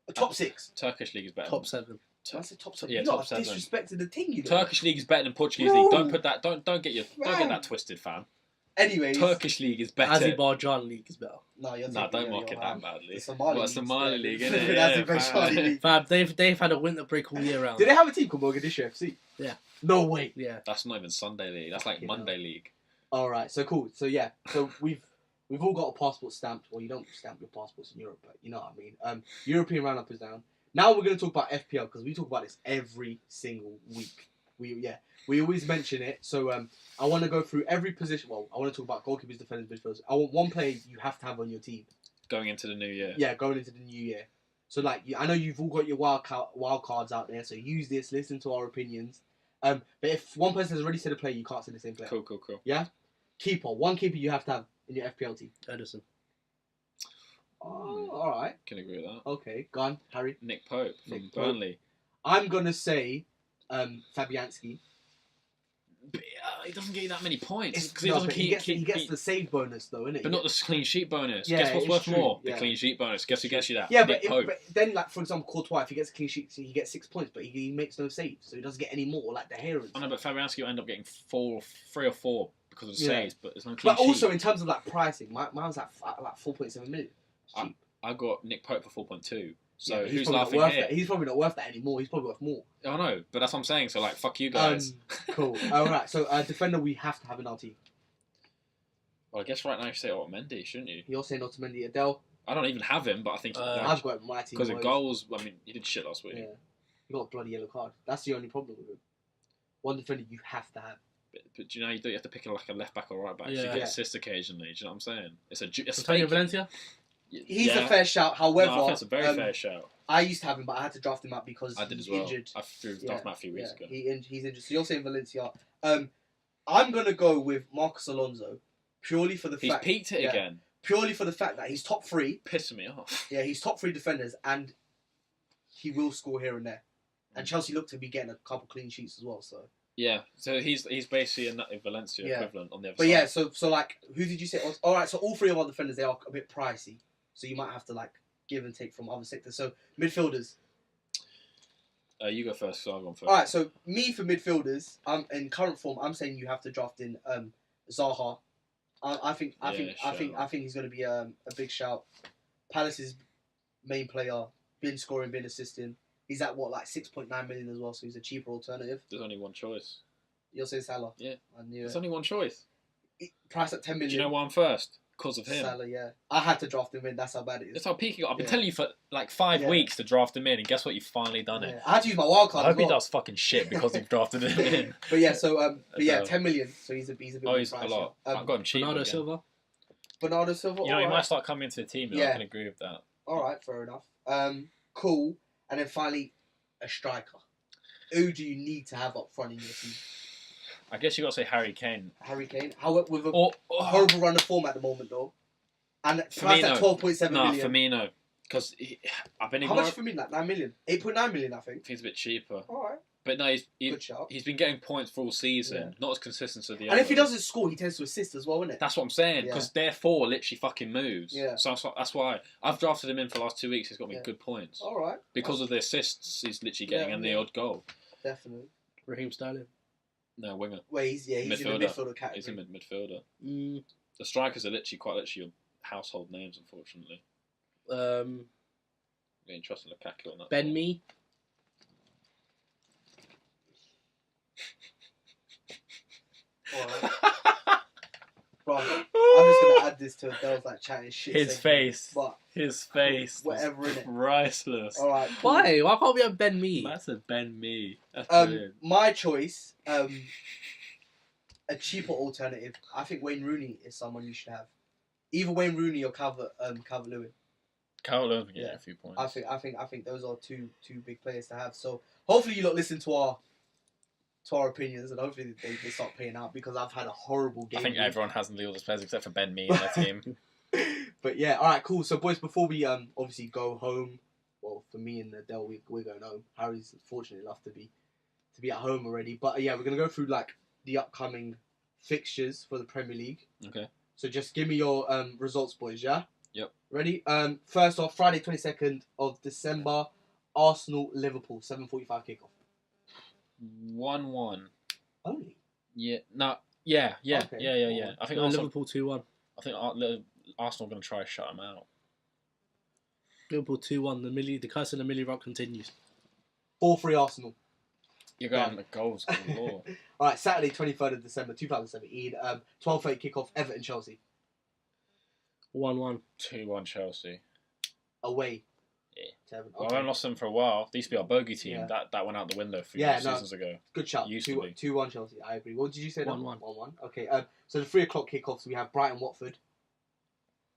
A: A top 6.
C: Turkish league is better.
E: Top 7.
A: That's a top 7.
C: Yeah,
A: You
C: top
A: lot
C: 7.
A: disrespected the thing, you know.
C: Turkish league is better than Portuguese
A: Bro.
C: league. Don't put that. Don't get that twisted, fam.
A: Anyways,
C: Turkish league is better.
E: Azerbaijan league is better.
A: No,
C: Don't mark it that badly.
A: The Somali
C: Well, Somali league, isn't it?
A: The Azerbaijani league.
E: Fab, they've had a winter break all year round.
A: Did they have a team called Mogadishu FC?
E: Yeah.
A: No way.
E: Yeah.
C: That's not even Sunday league. That's like
A: Fucking
C: Monday
A: hell.
C: league.
A: All right. So cool. So yeah. So we've all got a passport stamped. Well, you don't stamp your passports in Europe, but you know what I mean. European roundup is down. Now we're going to talk about FPL because we talk about this every single week. We always mention it. So I want to go through every position. Well, I want to talk about goalkeepers, defenders, midfielders. I want one player you have to have on your team.
C: Going into the new year.
A: Yeah, going into the new year. So like, I know you've all got your wild cards out there. So use this. Listen to our opinions. But if one person has already said a player, you can't say the same player.
C: Cool.
A: Yeah. Keeper. One keeper you have to have in your FPL team.
E: Edison.
A: Oh, all right.
C: Can agree with that.
A: Okay, go on, Harry.
C: Nick Pope from
A: Nick Pope.
C: Burnley.
A: I'm gonna say Fabianski.
C: he doesn't get you that many points because
A: he gets the save bonus though, innit?
C: But not the clean sheet bonus.
A: Yeah,
C: Guess what's worth
A: true.
C: more?
A: Yeah.
C: The clean sheet bonus. Guess who gets you that?
A: Yeah,
C: Nick Pope.
A: but then, like, for example, Courtois, if he gets a clean sheet, he gets 6 points, but he makes no saves, so he doesn't get any more, like the Hera.
C: I know, but Fabianski will end up getting 3 or 4 because of the saves, but there's no clean
A: But
C: sheet.
A: also, in terms of, like, pricing, mine was like 4.7 million. It's cheap.
C: I got Nick Pope for 4.2. So
A: Yeah,
C: who's laughing here?
A: He's probably not worth that anymore. He's probably worth more.
C: I know, but that's what I'm saying. So, like, fuck you guys.
A: Cool. Alright, so defender we have to have in our team.
C: Well, I guess right now you say Mendy, shouldn't you?
A: You're saying Otamendi, Adele.
C: I don't even have him, but I think
A: I've got him in my team.
C: because of goals. I mean, he did shit last week.
A: Yeah. He got a bloody yellow card. That's the only problem with him. One defender you have to have.
C: But do you know you don't have to pick like a left back or right back.
E: Yeah.
C: You get assists occasionally. Do you know what I'm saying? It's a
E: Antonio Valencia?
A: He's a fair shout. However,
C: I think it's a very fair shout.
A: I used to have him, but I had to draft him out because
C: I did
A: he's
C: as well.
A: injured.
C: I drafted him out a few weeks ago.
A: He's injured. So you're saying Valencia. I'm gonna go with Marcus Alonso purely for the
C: He's
A: fact
C: peaked it again.
A: Purely for the fact that he's top 3.
C: Pissing me off.
A: Yeah, he's top 3 defenders, and he will score here and there. And Chelsea look to be getting a couple clean sheets as well. So
C: Yeah, so he's basically a Valencia equivalent on the other
A: but
C: side.
A: yeah, so like, who did you say? All right, so all 3 of our defenders, they are a bit pricey, so you might have to like give and take from other sectors. So midfielders.
C: You go first, so I'll go first.
A: All right, so me for midfielders, in current form, I'm saying you have to draft in Zaha. I think he's going to be a big shout. Palace's main player, been scoring, been assisting. He's at what, like 6.9 million as well, so he's a cheaper alternative.
C: There's only one choice.
A: You're saying Salah?
C: Yeah.
A: I knew
C: There's
A: it.
C: only one choice.
A: Price at 10 million.
C: Do you know why I'm first? Because of him.
A: Salah, yeah. I had to draft him in, that's how bad it is.
C: That's how peaky he got. I've been telling you for like 5 weeks to draft him in, and guess what? You've finally done it.
A: I had to use my wild card
C: I
A: as
C: hope he
A: well.
C: does fucking shit because you've drafted him in.
A: But yeah, so 10 million. So he's a bit more
C: He's
A: pricey.
C: a lot. I've got him cheap.
E: Bernardo Silva?
A: Bernardo Silva.
C: You know, he
A: alright.
C: might start coming into the team. Yeah. I can agree with that.
A: All right, fair enough. Cool. And then finally, a striker. Who do you need to have up front in your team?
C: I guess you got to say Harry Kane.
A: Harry Kane. With a horrible run of form at the moment, though. And price at 12.7 million.
C: Firmino. Because I've been
A: How much for me? Like 9 million? 8.9 million, I think.
C: He's a bit cheaper.
A: All right.
C: But no,
A: Good shout.
C: he's been getting points for all season.
A: Yeah.
C: Not as consistent as the
A: And
C: others.
A: if he doesn't score, he tends to assist as well, isn't it?
C: That's what I'm saying. Because their 4 literally fucking moves.
A: Yeah.
C: So that's why I've drafted him in for the last 2 weeks. He's got me
A: Yeah.
C: good points.
A: All right.
C: Because of the assists he's literally getting and the odd goal.
A: Definitely.
E: Raheem Sterling?
C: No, winger.
A: Well, he's in the midfielder category.
C: He's a midfielder.
E: Mm.
C: The strikers are quite literally your household names, unfortunately. You ain't trusting Lukaku on that.
E: Ben Mee?
A: Alright. Bro, I'm just going to add this to Adele's like chatting shit.
C: His face.
A: But
C: His face.
A: whatever, innit?
C: Priceless.
A: Alright. Cool.
E: Why? Why can't we have Ben Mee?
C: That's a Ben Mee. That's brilliant.
A: My choice, a cheaper alternative. I think Wayne Rooney is someone you should have. Either Wayne Rooney or Calvert-Lewin.
C: Calvert-Lewin's been getting a few points.
A: I think those are two big players to have. So hopefully you lot listen to our opinions and hopefully they start paying out because I've had a horrible game.
C: I think everyone has all those players except for Ben Mee in their team.
A: But yeah, all right, cool. So boys, before we obviously go home, well, for me and Adele, we're going home. Harry's fortunate enough to be at home already. But yeah, we're gonna go through like the upcoming fixtures for the Premier League.
C: Okay.
A: So just give me your results, boys. Yeah.
C: Yep.
A: Ready? First off, Friday 22nd of December, Arsenal Liverpool 7:45 kickoff.
C: 1-1.
A: Only.
C: Yeah. No. Yeah.
A: Okay.
C: Yeah. I think Arsenal.
E: Liverpool 2-1.
C: I think Arsenal are going to try to shut them out.
E: Liverpool 2-1. The curse of the Millie Rock continues.
A: 4-3 Arsenal.
C: You're going the goals, good lord.
A: All right, Saturday 23rd of December 2017, 12:30 kickoff, Everton Chelsea.
E: 1-1.
C: 2-1 Chelsea.
A: Away.
C: Yeah.
A: Seven.
C: Well, I
A: Okay.
C: haven't lost them for a while. They used to be our bogey team.
A: Yeah.
C: That went out the window a few seasons ago.
A: Good shout.
C: Used to be.
A: 2-1 Chelsea. I agree. What did you say?
E: 1-1.
A: 1-1. Okay. So the 3 o'clock kickoffs, we have Brighton Watford.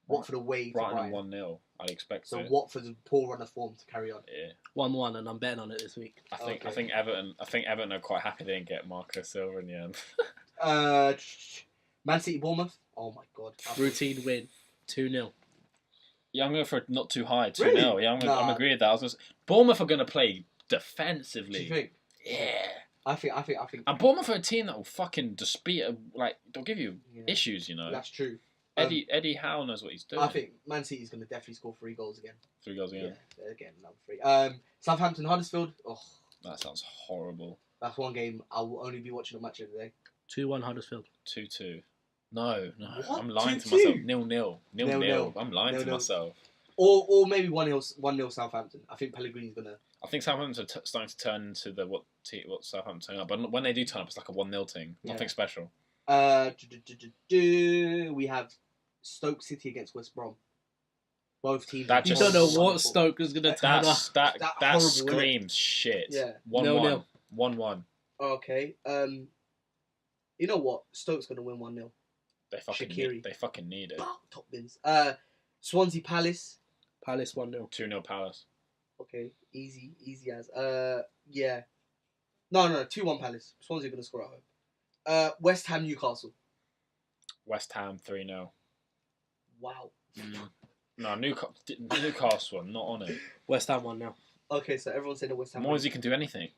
A: Watford away to
C: Brighton
A: Brighton.
C: 1-0. I'd expect
A: So
C: it.
A: Watford's a poor run of form to carry on.
C: Yeah.
E: 1-1, and I'm betting on it this week.
C: I think Everton are quite happy they didn't get Marco Silva in the end.
A: Man City Bournemouth. Oh my god.
E: Routine win. 2-0.
C: Yeah, I'm going for not too high. 2-0.
A: Really?
C: Yeah, I'm agreeing with that. Bournemouth are going to play
A: Do
C: defensively.
A: you think?
C: Yeah.
A: I think.
C: And Bournemouth are a team that will fucking dispute. They'll give you issues. You know.
A: That's true.
C: Eddie Howe knows what he's doing.
A: I think Man City's going to definitely score 3 goals again.
C: 3 goals again.
A: Yeah, again, another 3. Southampton, Huddersfield. Oh,
C: That sounds horrible.
A: that's one game I will only be watching a match of the day.
E: 2-1 Huddersfield.
C: 2-2. No.
A: What?
C: I'm lying to
A: 2-2?
C: myself. 0-0. 0-0.
A: 0-0.
C: I'm lying to
A: 0-0.
C: myself.
A: Or maybe 1-0 Southampton. I think Pellegrini's going to...
C: I think Southampton are starting to turn into what Southampton turn up. But when they do turn up, it's like a 1-0 thing.
A: Yeah.
C: Nothing special.
A: We have Stoke City against West Brom. Both teams.
C: That
E: You
C: just-
E: don't know what Stoke is going to turn up.
C: That
A: horrible,
C: screams shit.
A: Yeah.
C: 1-1.
E: 0-0.
C: 1-1.
A: Okay. You know what? Stoke's going to win 1-0.
C: They fucking need it.
A: Top bins. Swansea Palace.
E: Palace 1-0.
C: 2-0 Palace.
A: Okay. Easy as. Yeah. No. 2-1 Palace. Swansea going to score at home. West Ham Newcastle.
C: West Ham 3-0.
A: Wow.
C: No, Newcastle, not on it.
E: West Ham 1-0.
A: Okay, so everyone said the West Ham.
C: Moisey can do anything.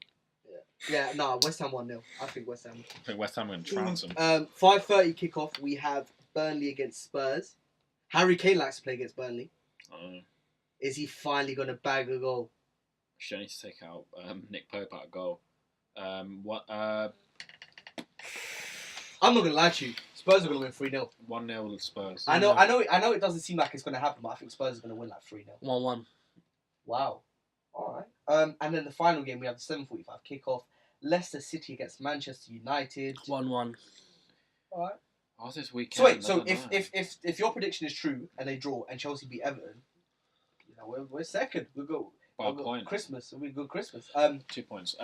A: Yeah, no, West Ham 1-0. I think West Ham.
C: I think West Ham are going to trounce them.
A: 5:30 kickoff. We have Burnley against Spurs. Harry Kane likes to play against Burnley. Is he finally going to bag a goal?
C: Should need to take out Nick Pope out of goal.
A: I'm not going to lie to you. Spurs are going to win 3-0.
C: 1-0 Spurs.
A: I know. It doesn't seem like it's going to happen, but I think Spurs are going to win like 3-0.
E: 1-1.
A: Wow. All right. And then the final game we have the 7:45 kickoff. Leicester City against Manchester United.
E: 1-1.
A: All right.
C: Oh, this weekend.
A: So wait. So if your prediction is true and they draw and Chelsea beat Everton, you know we're second. We'll go
C: by a point.
A: Christmas. We go Christmas.
C: 2 points.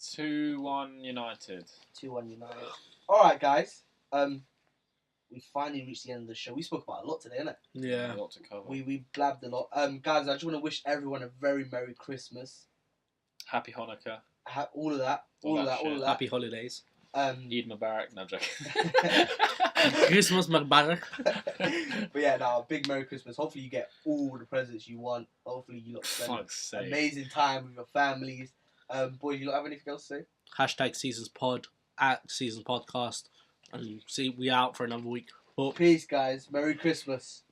C: 2-1 United.
A: 2-1 United. All right, guys. We finally reached the end of the show. We spoke about a lot today, innit?
E: Yeah.
C: A lot to cover.
A: We blabbed a lot. Guys, I just want to wish everyone a very Merry Christmas.
C: Happy Hanukkah.
A: All of that. All of that.
E: Happy holidays.
C: Eid Mubarak. No, I'm joking.
E: Christmas Mubarak.
A: But yeah, no, big Merry Christmas. Hopefully you get all the presents you want. Hopefully you lot spend
C: Fuck's sake.
A: amazing time with your families. Boys, you lot have anything else to say?
E: Hashtag Seasons Pod at Seasons Podcast. And see, we out for another week.
A: Peace, guys. Merry Christmas.